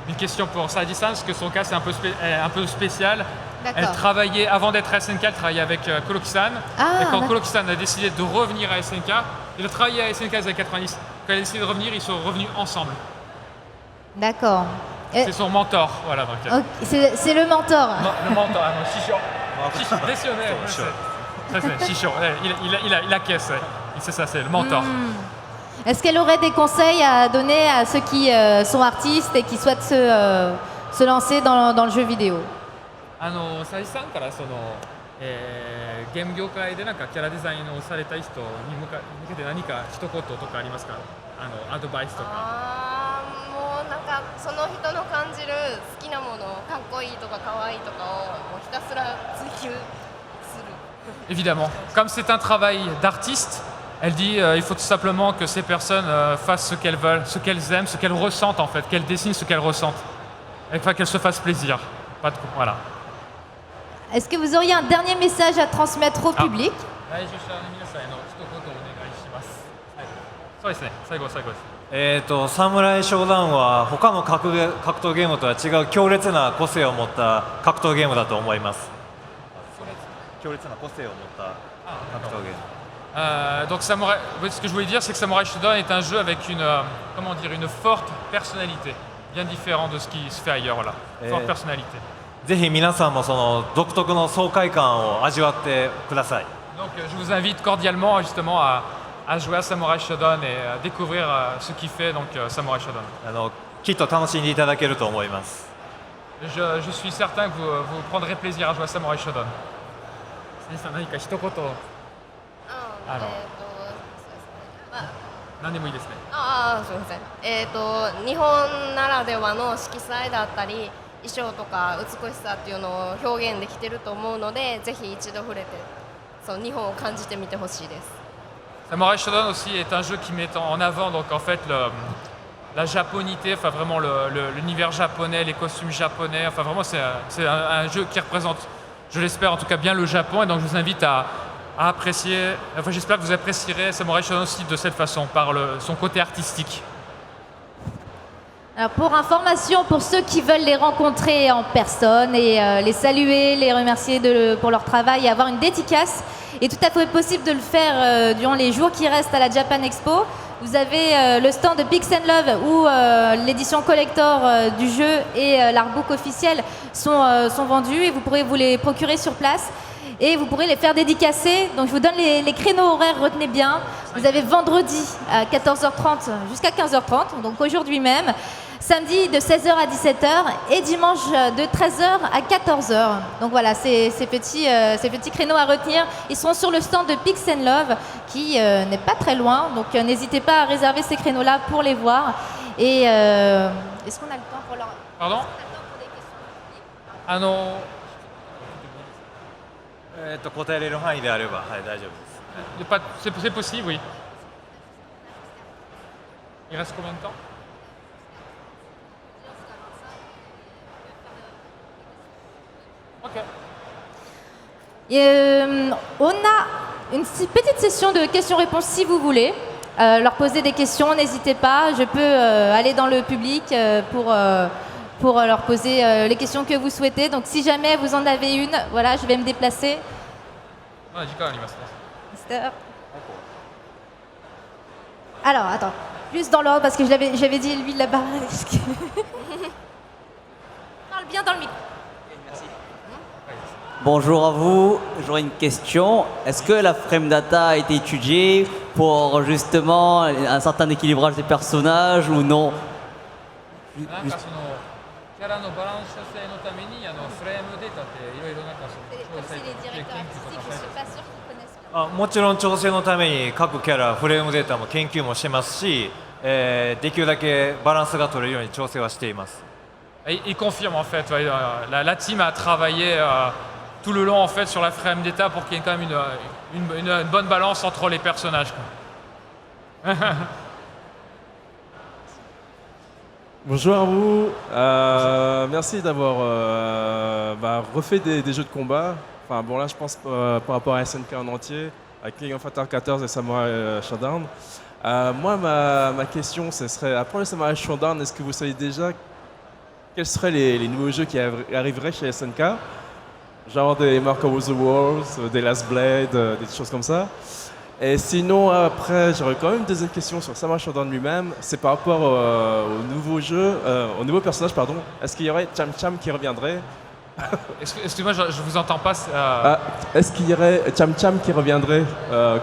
une question pour Saji-san, parce que son cas c'est un peu spécial. Elle travaillait, avant d'être à SNK, elle travaillait avec Kuroki-san. Et quand Kuroki-san a décidé de revenir à SNK, il a travaillé à SNK dans les années 90. Quand elle a décidé de revenir, ils sont revenus ensemble. D'accord. C'est son mentor, voilà. Donc, c'est le mentor. Le mentor, Shisho. Décisionnaire. C'est Shisho. Il acquiesce. C'est ça, c'est le mentor. Est-ce qu'elle aurait des conseils à donner à ceux qui sont artistes et qui souhaitent se lancer dans le jeu vidéo? サイさんからその、ゲーム業界でなんかキャラデザインをされたい人に向けて何か一言とかありますか？アドバイスとか。もうなんかその人の感じる好きなもの、かっこいいとか可愛いとかをもうひたすら追求する。Évidemment, comme c'est un travail d'artiste, elle dit il faut tout simplement que ces personnes fassent ce qu'elles veulent, ce qu'elles aiment, ce qu'elles ressentent en fait, qu'elles dessinent ce qu'elles ressentent, enfin qu'elles se fassent plaisir. Pas de voilà. Est-ce que vous auriez un dernier message à transmettre au public? 来場者の皆さんへの一言お願いします。そうですね、最後です。サムライショーダウンは他の格闘ゲームとは違う強烈な個性を持った格闘ゲームだと思います。強烈な個性を持った格闘ゲーム。Donc Samurai, ce que je voulais dire, c'est que Samurai Shodown est un jeu avec une forte personnalité, bien différent de ce qui se fait ailleurs, voilà. Forte personnalité. ぜひ皆さんもその独特の爽快感を味わってください。Donc je vous invite cordialement justement à jouer à Samurai Shodown et à découvrir ce qui fait donc Samurai Shodown. きっと楽しんでいただけると思います。Je suis certain que vous prendrez plaisir à jouer à Samurai Shodown. さん何か一言何でもいいですね。すみません。日本ならではの色彩だったり、衣装とか美しさっていうのを表現できてると思うので、ぜひ一度触れてそう日本を感じてみてほしいです。Samurai Shodown aussi est un jeu qui met en avant donc en fait la japonité, enfin vraiment l'univers japonais, les costumes japonais, enfin vraiment c'est un jeu qui représente, je l'espère en tout cas bien le Japon, et donc je vous invite à apprécier, enfin j'espère que vous apprécierez Samurai Shodown aussi de cette façon, par son côté artistique. Alors pour information, pour ceux qui veulent les rencontrer en personne et les saluer, les remercier pour leur travail et avoir une dédicace, il est tout à fait possible de le faire durant les jours qui restent à la Japan Expo. Vous avez le stand de Pix & Love où l'édition collector du jeu et l'artbook officiel sont vendus, et vous pourrez vous les procurer sur place. Et vous pourrez les faire dédicacer. Donc je vous donne les créneaux horaires, retenez bien. Vous avez vendredi à 14h30 jusqu'à 15h30, donc aujourd'hui même. Samedi de 16h à 17h et dimanche de 13h à 14h. Donc voilà, ces petits créneaux à retenir. Ils seront sur le stand de Pix & Love qui n'est pas très loin. Donc n'hésitez pas à réserver ces créneaux-là pour les voir. Et est-ce qu'on a le temps pour leur... Pardon? Ah non. 答えれる範囲であれば、はい、大丈夫です。C'est possible, oui. Il reste combien de temps? Ok. On a une petite session de questions-réponses si vous voulez. Leur poser des questions, n'hésitez pas. Je peux aller dans le public pour leur poser les questions que vous souhaitez. Donc si jamais vous en avez une, voilà, je vais me déplacer. Mister. Alors, attends, plus dans l'ordre parce que j'avais dit lui là-bas. Parle bien dans le micro. Bonjour à vous, j'aurais une question. Est-ce que la frame data a été étudiée pour justement un certain équilibrage des personnages ou non? C'est les directeurs artistiques, je ne suis pas sûre qu'ils connaissent bien. もちろん調整のために各キャラフレームデータも研究もしてますし、できるだけバランスが取れるように調整はしています。Il confirme en fait, ouais, la team a travaillé tout le long en fait sur la frame d'état pour qu'il y ait quand même une bonne balance entre les personnages. Bonjour à vous, merci d'avoir refait des jeux de combat. Enfin bon là je pense par rapport à SNK en entier, avec King of Fighters 14 et Samurai Shodown. Moi ma question ce serait, après le Samurai Shodown, est-ce que vous savez déjà quels seraient les nouveaux jeux qui arriveraient chez SNK? Genre des Mark of the Wolves, des Last Blade, des choses comme ça. Et sinon, après, j'aurais quand même une deuxième question sur Samurai Shodown lui-même. C'est par rapport au nouveau jeu, au nouveau personnage, pardon. Est-ce qu'il y aurait Cham Cham qui reviendrait? Excusez-moi, je vous entends pas. Est-ce qu'il y aurait Cham Cham qui reviendrait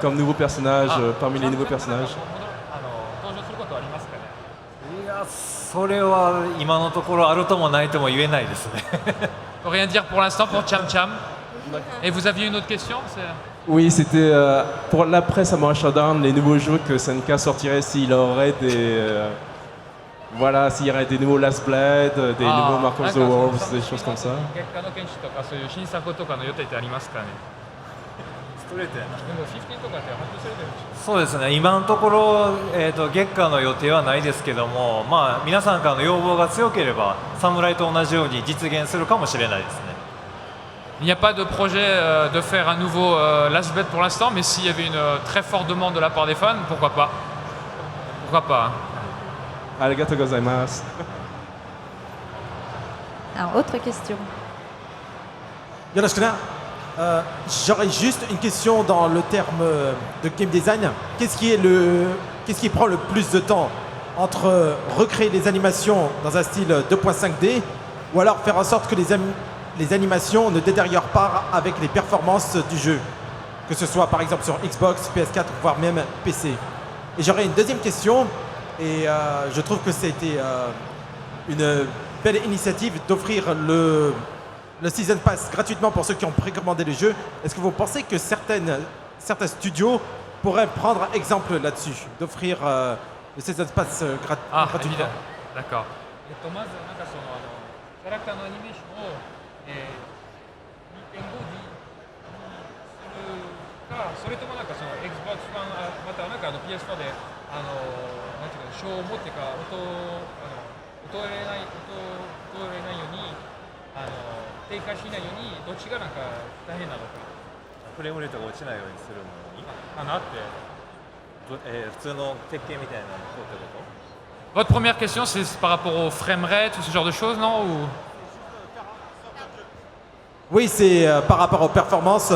comme nouveau personnage parmi les nouveaux personnages? それは今のところあるともないとも言えないですね。Faut rien dire pour l'instant pour Cham Cham. Et vous aviez une autre question? Oui, c'était pour l'après Samurai Shodown, les nouveaux jeux que SNK sortirait s'il aurait des... voilà, s'il y aurait des nouveaux Last Blade, des nouveaux Mark of the Wolves, des choses comme ça. そうですね、今のところ、月下の予定はないですけども、まあ、皆さんからの要望が強ければ、侍と同じように実現するかもしれないですね。Il n'y a pas de projet de faire un nouveau Last Blade pour l'instant, mais s'il y avait une très forte demande de la part des fans, pourquoi pas? Pourquoi pas? Arigatou gozaimasu. Alors, autre question. J'aurais juste une question dans le terme de game design. Qu'est-ce qui prend le plus de temps entre recréer les animations dans un style 2.5D ou alors faire en sorte que les animations ne détériorent pas avec les performances du jeu, que ce soit par exemple sur Xbox, PS4, voire même PC. Et j'aurais une deuxième question, et je trouve que c'était une belle initiative d'offrir le Season Pass gratuitement pour ceux qui ont précommandé le jeu. Est-ce que vous pensez que certains studios pourraient prendre exemple là-dessus, d'offrir le Season Pass gratuitement? D'accord. キャラクターのアニメーションを、2.5D するか、それともなんかその Xbox 版またはなんかPS4 でなんていうか小を持ってか音を入れないように低下しないようにどっちがなんか大変なのかフレームレートが落ちないようにするのにかなって。普通の鉄拳みたいなのってこと？ Votre première question, c'est par rapport au framerate ou ce genre de choses, non ou... Oui, c'est par rapport aux performances.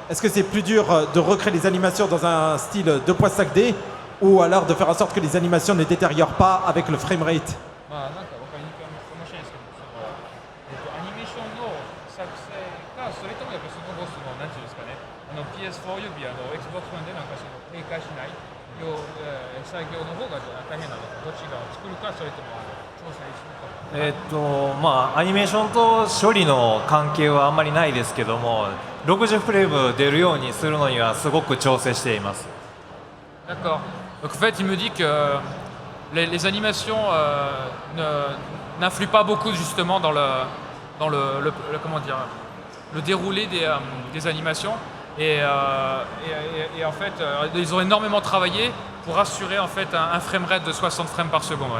Est-ce que c'est plus dur de recréer les animations dans un style 2.5D ou alors de faire en sorte que les animations ne détériorent pas avec le framerate? まあなんかわかりにくいかもしれないですけど、アニメーションの作成か、それともやっぱその後なんていうんですかね、PS4 及びXbox One でなんかその低下しない作業の方が大変なのか、どっちが作るか、それとも調整するか。まあアニメーションと処理の関係はあんまりないですけども、60フレーム出るようにするのにはすごく調整しています。D'accord. Donc en fait, il me dit que les animations n'influent pas beaucoup justement dans le comment dire, le déroulé des animations. Et en fait, ils ont énormément travaillé pour assurer en fait un framerate de 60 frames par seconde.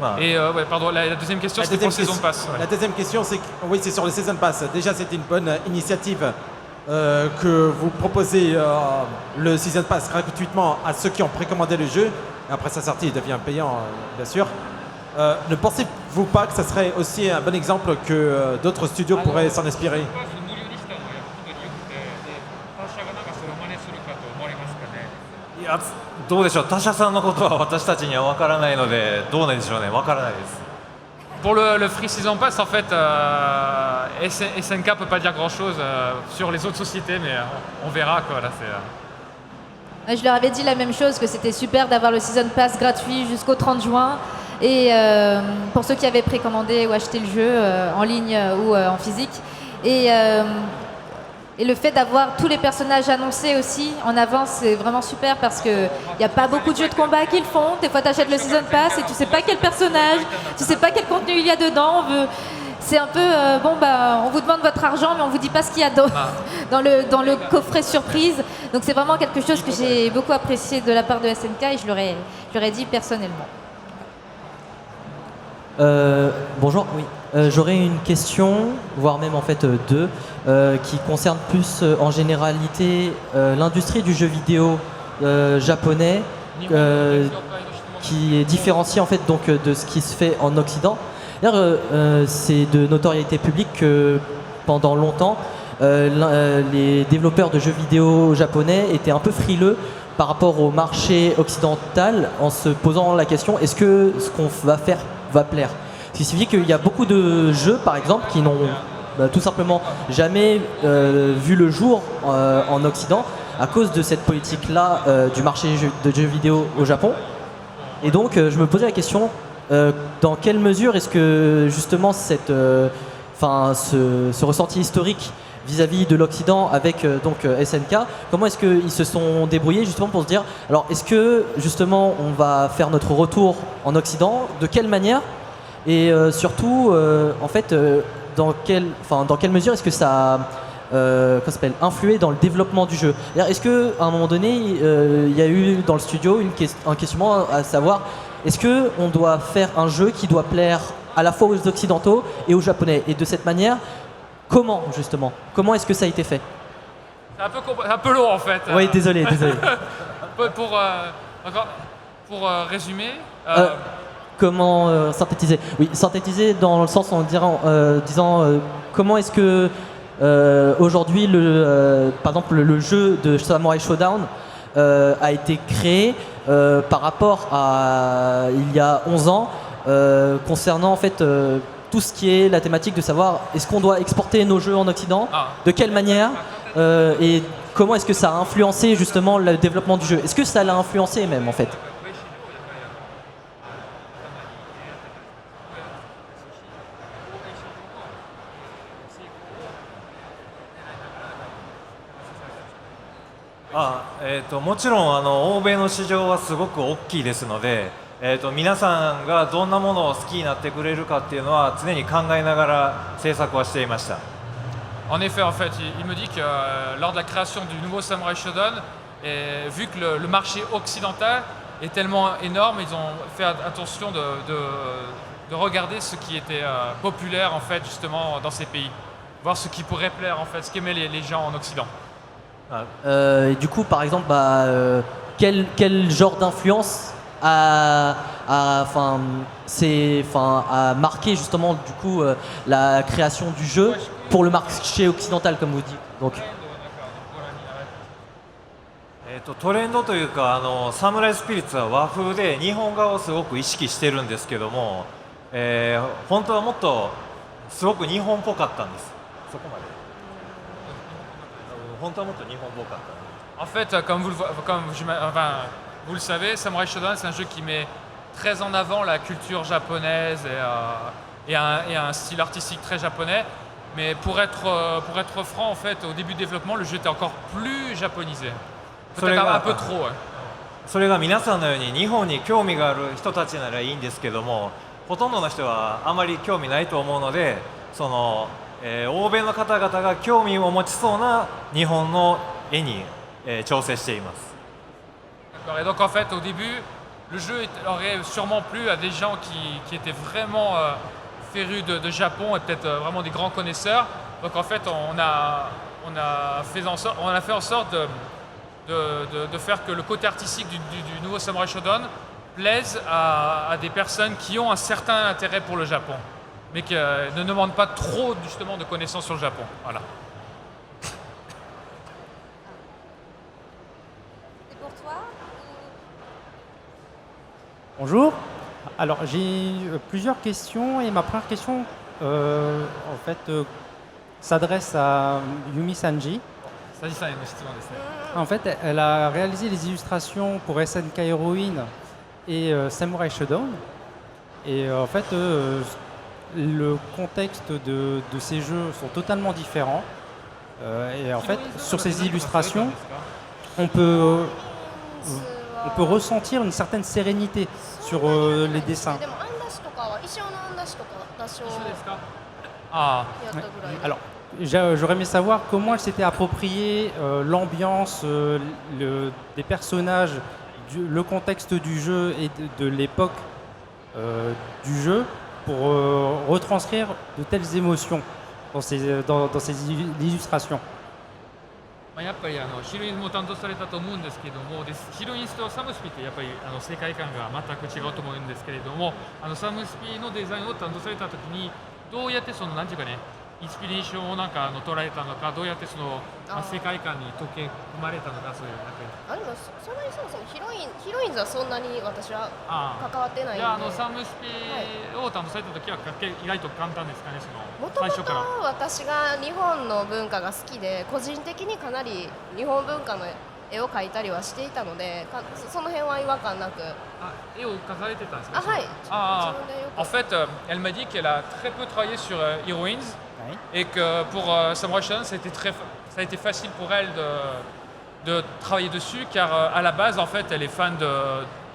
Ouais. Et ouais, pardon, la deuxième question, c'était pour Season Pass. Ouais. La deuxième question, c'est oui, c'est sur le Season Pass. Déjà, c'était une bonne initiative que vous proposez le Season Pass gratuitement à ceux qui ont précommandé le jeu. Et après sa sortie, il devient payant, bien sûr. Ne pensez-vous pas que ça serait aussi un bon exemple que d'autres studios pourraient s'en inspirer? いや、どうでしょう、他社さんのことは私たちには分からないので、どうなんでしょうね、分からないです。Pour le Free Season Pass, en fait, SNK peut pas dire grand-chose sur les autres sociétés, mais on verra quoi. Là, Je leur avais dit la même chose, que c'était super d'avoir le Season Pass gratuit jusqu'au 30 juin. Et pour ceux qui avaient précommandé ou acheté le jeu en ligne ou en physique. Et le fait d'avoir tous les personnages annoncés aussi en avance, c'est vraiment super parce qu'il n'y a pas beaucoup de jeux de combat qui le font. Des fois, tu achètes le Season Pass et tu sais pas quel personnage, tu sais pas quel contenu il y a dedans. C'est un peu, on vous demande votre argent, mais on vous dit pas ce qu'il y a dans le coffret surprise. Donc c'est vraiment quelque chose que j'ai beaucoup apprécié de la part de SNK et je leur ai dit personnellement. Bonjour, oui. J'aurais une question, voire même en fait deux, qui concerne plus en généralité l'industrie du jeu vidéo japonais, qui est différenciée en fait donc de ce qui se fait en Occident. C'est de notoriété publique que pendant longtemps, les développeurs de jeux vidéo japonais étaient un peu frileux par rapport au marché occidental en se posant la question est-ce que ce qu'on va faire va plaire? Ce qui signifie qu'il y a beaucoup de jeux par exemple qui n'ont tout simplement jamais vu le jour en Occident à cause de cette politique-là du marché de jeux vidéo au Japon. Et donc je me posais la question dans quelle mesure est-ce que justement ce ressenti historique vis-à-vis de l'Occident avec SNK, comment est-ce qu'ils se sont débrouillés justement pour se dire alors est-ce que justement on va faire notre retour en Occident, de quelle manière et surtout en fait dans quelle mesure est-ce que ça a influé dans le développement du jeu. Est-ce qu'à un moment donné il y a eu dans le studio un questionnement à savoir est-ce qu'on doit faire un jeu qui doit plaire à la fois aux Occidentaux et aux Japonais et de cette manière comment justement? Comment est-ce que ça a été fait? C'est un peu long en fait. Oui, désolé. Pour résumer. Comment synthétiser? Oui, synthétiser dans le sens en disant comment est-ce que aujourd'hui par exemple le jeu de Samurai Shodown a été créé par rapport à il y a 11 ans concernant en fait tout ce qui est la thématique de savoir est-ce qu'on doit exporter nos jeux en Occident, de quelle manière et comment est-ce que ça a influencé justement le développement du jeu. Est-ce que ça l'a influencé même en fait?もちろん欧米の市場はすごく大きいですので、皆さんがどんなものを好きになってくれるかっていうのは常に考えながら制作はしていました。En effet, en fait, il me dit que lors de la création du nouveau Samurai Shodown, vu que le marché occidental est tellement énorme, ils ont fait attention de regarder ce qui était populaire en fait justement dans ces pays, voir ce qui pourrait plaire en fait, ce qu'aimaient les gens en Occident. Et du coup, par exemple, quel genre d'influence a marqué justement du coup la création du jeu pour le marché occidental, comme vous dites. Donc, トレンドというかサムライスピリッツは和風で日本画をすごく意識してるんですけども、本当はもっとすごく日本っぽかったんです。そこまで本当はもっと日本っぽかった。 En fait, vous le savez, Samurai Shodown c'est un jeu qui met très en avant la culture japonaise et un style artistique très japonais. Mais pour être franc, en fait, au début du développement, le jeu était encore plus japonisé. Peut-être un peu trop. Ouais. それが皆さんのように日本に興味がある人たちならいいんですけども、ほとんどの人はあまり興味ないと思うので、欧米の方々が興味を持ちそうな日本の絵に、調整しています。 Et donc en fait, au début, le jeu aurait sûrement plu à des gens qui étaient vraiment férus de Japon et peut-être vraiment des grands connaisseurs. Donc en fait, on a fait en sorte de faire que le côté artistique du nouveau Samurai Shodown plaise à des personnes qui ont un certain intérêt pour le Japon, mais qui ne demandent pas trop justement de connaissances sur le Japon. Voilà. C'est pour toi? Bonjour. Alors j'ai plusieurs questions et ma première question s'adresse à Yumi Sanji. En fait, elle a réalisé les illustrations pour SNK Heroine et Samurai Shodown. Et en fait, le contexte de ces jeux sont totalement différents. Et en fait, sur ces illustrations, on peut ressentir une certaine sérénité sur les dessins. Alors, j'aurais aimé savoir comment elle s'était appropriée l'ambiance des personnages, le contexte du jeu et de l'époque du jeu pour retranscrire de telles émotions dans ces illustrations. やっぱりヒロインも担当されたと思うんですけども、ヒロインスとサムスピってやっぱり世界観が全く違うと思うんですけれども、サムスピのデザインを担当されたときにどうやってなんていうかね、インスピレーションを捉えたのか、どうやって世界観に溶け込まれたのか、そういうでもそんなにそもそもヒロインズはそんなに私は関わってないんで。サムスピを担当された時は意外と簡単ですかね、もともと私が日本の文化が好きで、個人的にかなり日本文化の絵を描いたりはしていたので、その辺は違和感なく。絵を描かれてたんですか？はい。En fait, elle m'a dit qu'elle a très peu travaillé sur Heroines et que pour Samurai Shodown, ça a été facile pour elle de travailler dessus, car à la base, en fait, elle est fan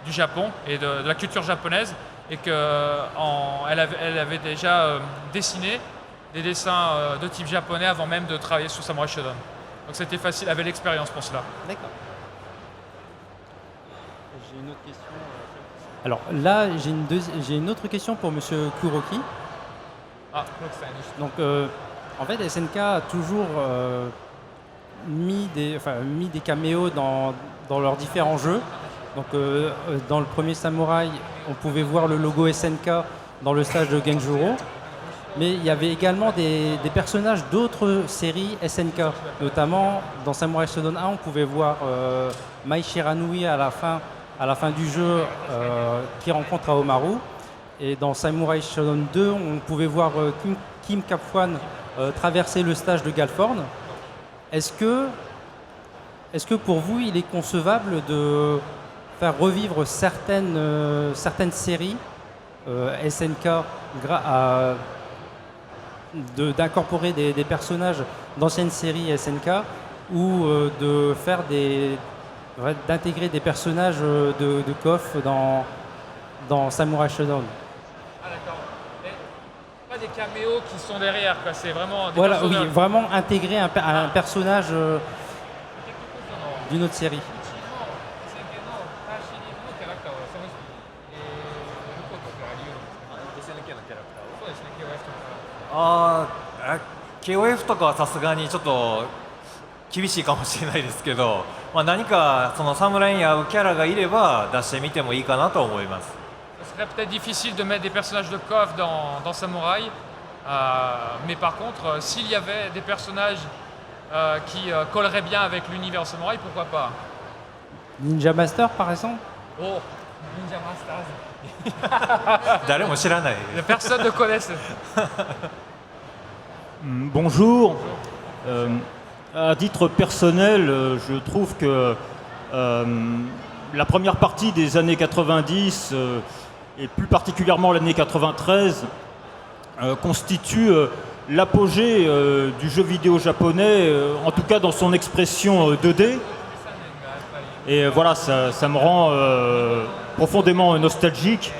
du Japon et de la culture japonaise, et qu'elle avait déjà dessiné des dessins de type japonais avant même de travailler sur Samurai Shodown. Donc c'était facile, elle avait l'expérience pour cela. D'accord. J'ai une autre question. Alors là, j'ai une autre question pour Monsieur Kuroki. Donc, en fait, SNK a toujours mis des caméos dans leurs différents jeux. Donc, dans le premier Samouraï, on pouvait voir le logo SNK dans le stage de Genjuro. Mais il y avait également des personnages d'autres séries SNK. Notamment, dans Samurai Shodown 1, on pouvait voir Mai Shiranui à la fin du jeu qui rencontre Aomaru. Et dans Samurai Shodown 2, on pouvait voir Kim Capwan traverser le stage de Galford. Est-ce que pour vous, il est concevable de faire revivre certaines séries SNK d'incorporer des personnages d'anciennes séries SNK ou d'intégrer des personnages de KOF dans Samurai Shodown. Ah d'accord. Mais pas des caméos qui sont derrière, quoi. C'est vraiment des Voilà, oui, personnages. vraiment intégrer un personnage d'une autre série. あー、KOF とかはさすがにちょっと厳しいかもしれないですけど、まあ、何かその侍に合うキャラがいれば出してみてもいいかなと思います。 Ce serait peut-être difficile de mettre des personnages de KOF dans Samurai, mais par contre, s'il y avait des personnages qui colleraient bien avec l'univers Samurai, pourquoi pas? Ninja Master par exemple. Oh, Ninja Masters. 誰も知らない。 Personne ne connaît ce. Bonjour. À titre personnel, je trouve que la première partie des années 90 et plus particulièrement l'année 93 constitue l'apogée du jeu vidéo japonais, en tout cas dans son expression 2D. Et voilà, ça me rend profondément nostalgique.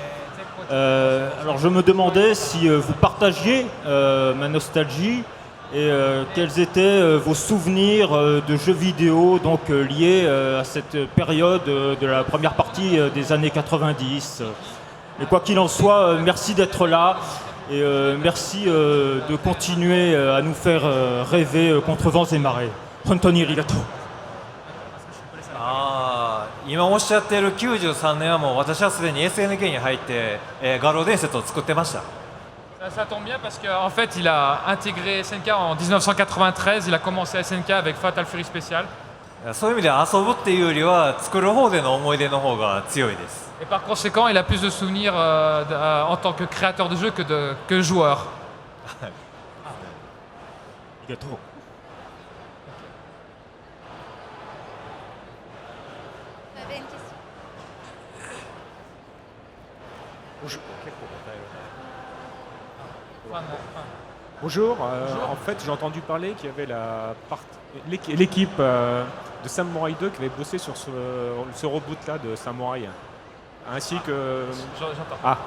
Alors je me demandais si vous partagiez ma nostalgie et quels étaient vos souvenirs de jeux vidéo donc, liés à cette période de la première partie des années 90. Et quoi qu'il en soit, merci d'être là et merci de continuer à nous faire rêver contre vents et marées. Hontoni arigatou. あー、今おっしゃっている93年はもう私はすでに SNK に入って、画廊伝説を作ってました。 Ça tombe bien parce qu'en fait, il a intégré SNK en 1993. Il a commencé à SNK avec Fatal Fury Special. そういう意味では遊ぶっていうよりは作る方での思い出の方が強いです。 Et par conséquent, il a plus de souvenirs en tant que créateur de jeu que joueur. Arigatou. Vous avez une question? Bonjour, en fait j'ai entendu parler qu'il y avait l'équipe de Samurai 2 qui avait bossé sur ce reboot-là de Samurai. Ainsi que... J'entends. Ah,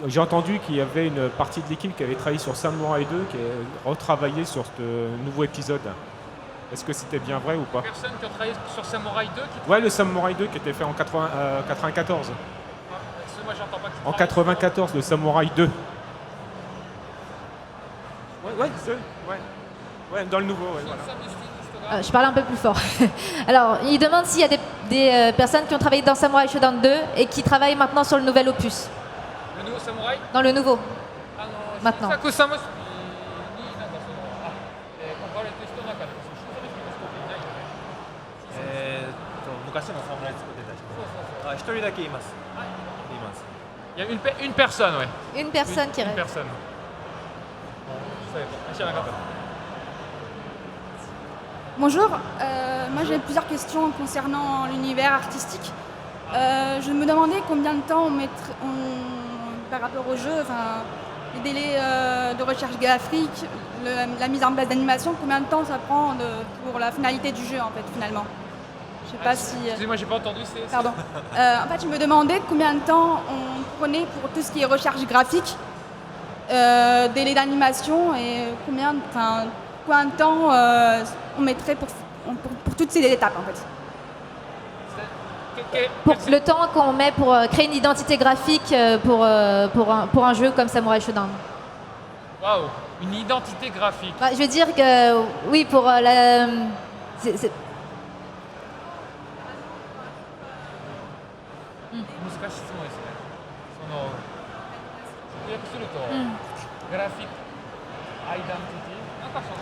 j'ai entendu qu'il y avait une partie de l'équipe qui avait travaillé sur Samurai 2 qui a retravaillé sur ce nouveau épisode. Est-ce que c'était bien vrai ou pas? Personne qui a travaillé sur Samurai 2 qui... Ouais, le Samurai 2 qui était fait en 94. Moi, j'entends pas que tu En parles. 94, le Samurai 2. Ouais, dans le nouveau, ouais, voilà. Je parle un peu plus fort. Alors, il demande s'il y a des personnes qui ont travaillé dans Samurai Shodown 2 et qui travaillent maintenant sur le nouvel opus. Le nouveau Samurai? Dans le nouveau. Ah non, Maintenant. 新作サムスになんかその関われてる人の中でも新作の人いないよね。昔の侍作ってた人。あ、一人だけいます。います。 Il y a une personne, ouais. Une personne qui Une reste. personne. Je savais pas. Je savais pas. Bonjour, moi j'ai plusieurs questions concernant l'univers artistique. Je me demandais combien de temps par rapport au jeu, enfin, les délais de recherche graphique, la mise en place d'animation, combien de temps ça prend pour la finalité du jeu en fait finalement. Je sais pas si... Excusez-moi, j'ai pas entendu. Pardon. En fait, je me demandais combien de temps on prenait pour tout ce qui est recherche graphique, délai d'animation et combien de temps on mettrait pour toutes ces étapes en fait. Pour le temps qu'on met pour créer une identité graphique pour un jeu comme Samurai Shodown. Waouh, une identité graphique. Bah, je veux dire que oui, pour la... c'est- 難しい質問ですね。その直訳すると、グラフィックアイデンティティなんかその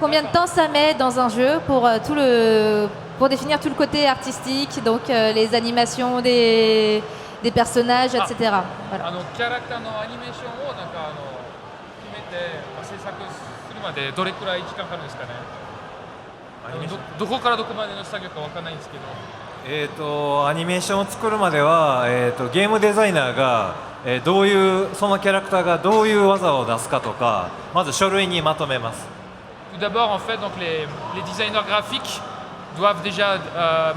Combien de temps ça met dans un jeu pour définir tout le côté artistique, donc les animations des personnages, etc. Voilà. キャラクターのアニメーションをなんか決めて制作するまでどれくらい時間かかるんですかね。どこからどこまでの作業かわからないんですけど。アニメーションを作るまでは、ゲームデザイナーが、そのキャラクターがどういう技を出すかとかまず書類にまとめます。 Tout d'abord, en fait, donc les designers graphiques doivent déjà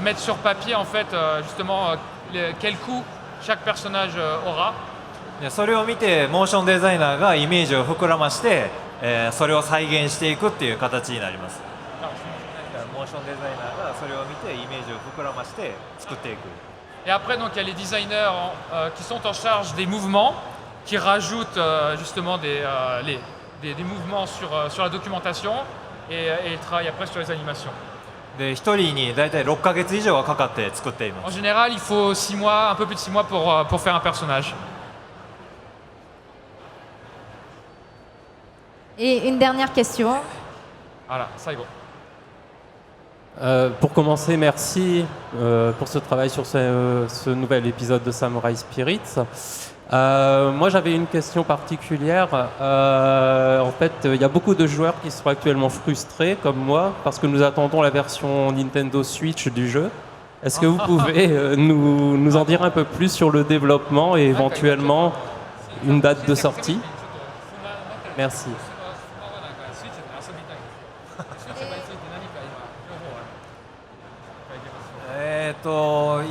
mettre sur papier, en fait, justement, quel coup chaque personnage aura. でそれを見てモーションデザイナーがイメージを膨らまして、それを再現していくっていう形になります。モーションデザイナーがそれを見てイメージを膨らまして作っていく。 Et après, donc, il y a les designers qui sont en charge des mouvements, qui rajoutent justement des mouvements sur la documentation et ils travaillent après sur les animations. で1人に大体6ヶ月以上はかかって作っていま En す。 général, il faut 6 mois, un peu plus de 6 mois pour faire un personnage. Et une dernière question. Voilà, ça y va. Pour commencer, merci pour ce travail sur ce nouvel épisode de Samurai Spirits. Moi, j'avais une question particulière. En fait, il y a beaucoup de joueurs qui sont actuellement frustrés, comme moi, parce que nous attendons la version Nintendo Switch du jeu. Est-ce que vous pouvez nous en dire un peu plus sur le développement et éventuellement une date de sortie? Merci.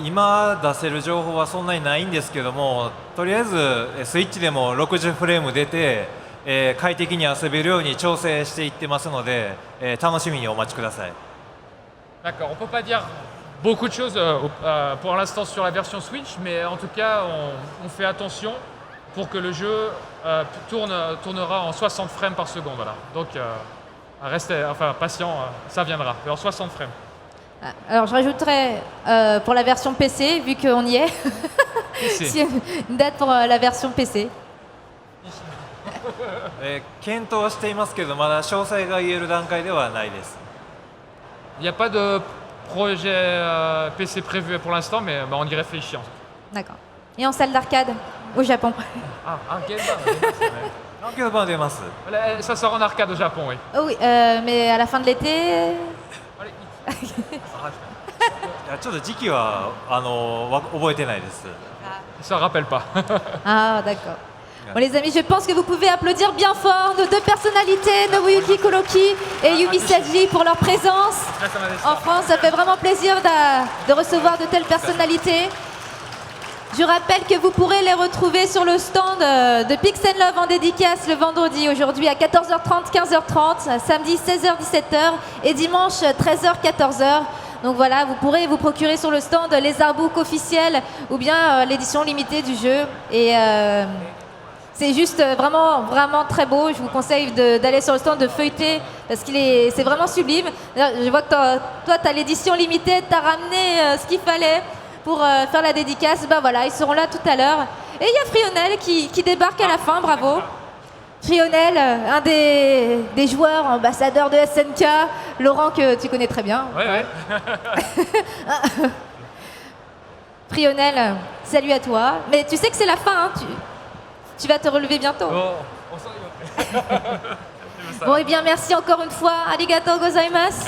今出せる情報はそんなにないんですけども、とりあえずスイッチでも60フレーム出て、快適に遊べるように調整していってますので、楽しみにお待ちください。 D'accord, on ne peut pas dire beaucoup de choses pour l'instant sur la version Switch, mais en tout cas, on fait attention pour que le jeu tournera en 60 frames par seconde. Voilà. Donc, restez patient, ça viendra, en 60 frames. Alors je rajouterais pour la version PC, vu qu'on y est, PC. une date pour la version PC. 検討していますけど、まだ詳細が言える段階ではないです。 Il n'y a pas de projet PC prévu pour l'instant, mais on y réfléchit. D'accord. Et en salle d'arcade au Japon. Ah, arcade bar, ça sort en arcade au Japon, oui. Oh oui, mais à la fin de l'été. いやちょっと時期は覚えてないです。 Ça rappelle pas. Ah d'accord. Bon les amis, je pense que vous pouvez applaudir bien fort nos deux personnalités, Nobuyuki Kuroki et Yumi Saji pour leur présence. En France, ça fait vraiment plaisir de recevoir de telles personnalités. Je rappelle que vous pourrez les retrouver sur le stand de Pix & Love en dédicace le vendredi aujourd'hui à 14h30, 15h30, samedi 16h-17h et dimanche 13h-14h. Donc voilà, vous pourrez vous procurer sur le stand les artbooks officiels ou bien l'édition limitée du jeu. Et c'est juste vraiment très beau. Je vous conseille d'aller sur le stand, de feuilleter parce c'est vraiment sublime. Je vois que toi, tu as l'édition limitée, tu as ramené ce qu'il fallait pour faire la dédicace. Ben voilà, ils seront là tout à l'heure. Et il y a Frionel qui débarque à la fin, bravo. Frionel, un des joueurs ambassadeurs de SNK, Laurent que tu connais très bien. Ouais. Frionel, salut à toi. Mais tu sais que c'est la fin, hein, tu vas te relever bientôt. Bon, et bien merci encore une fois. Arigatou gozaimasu.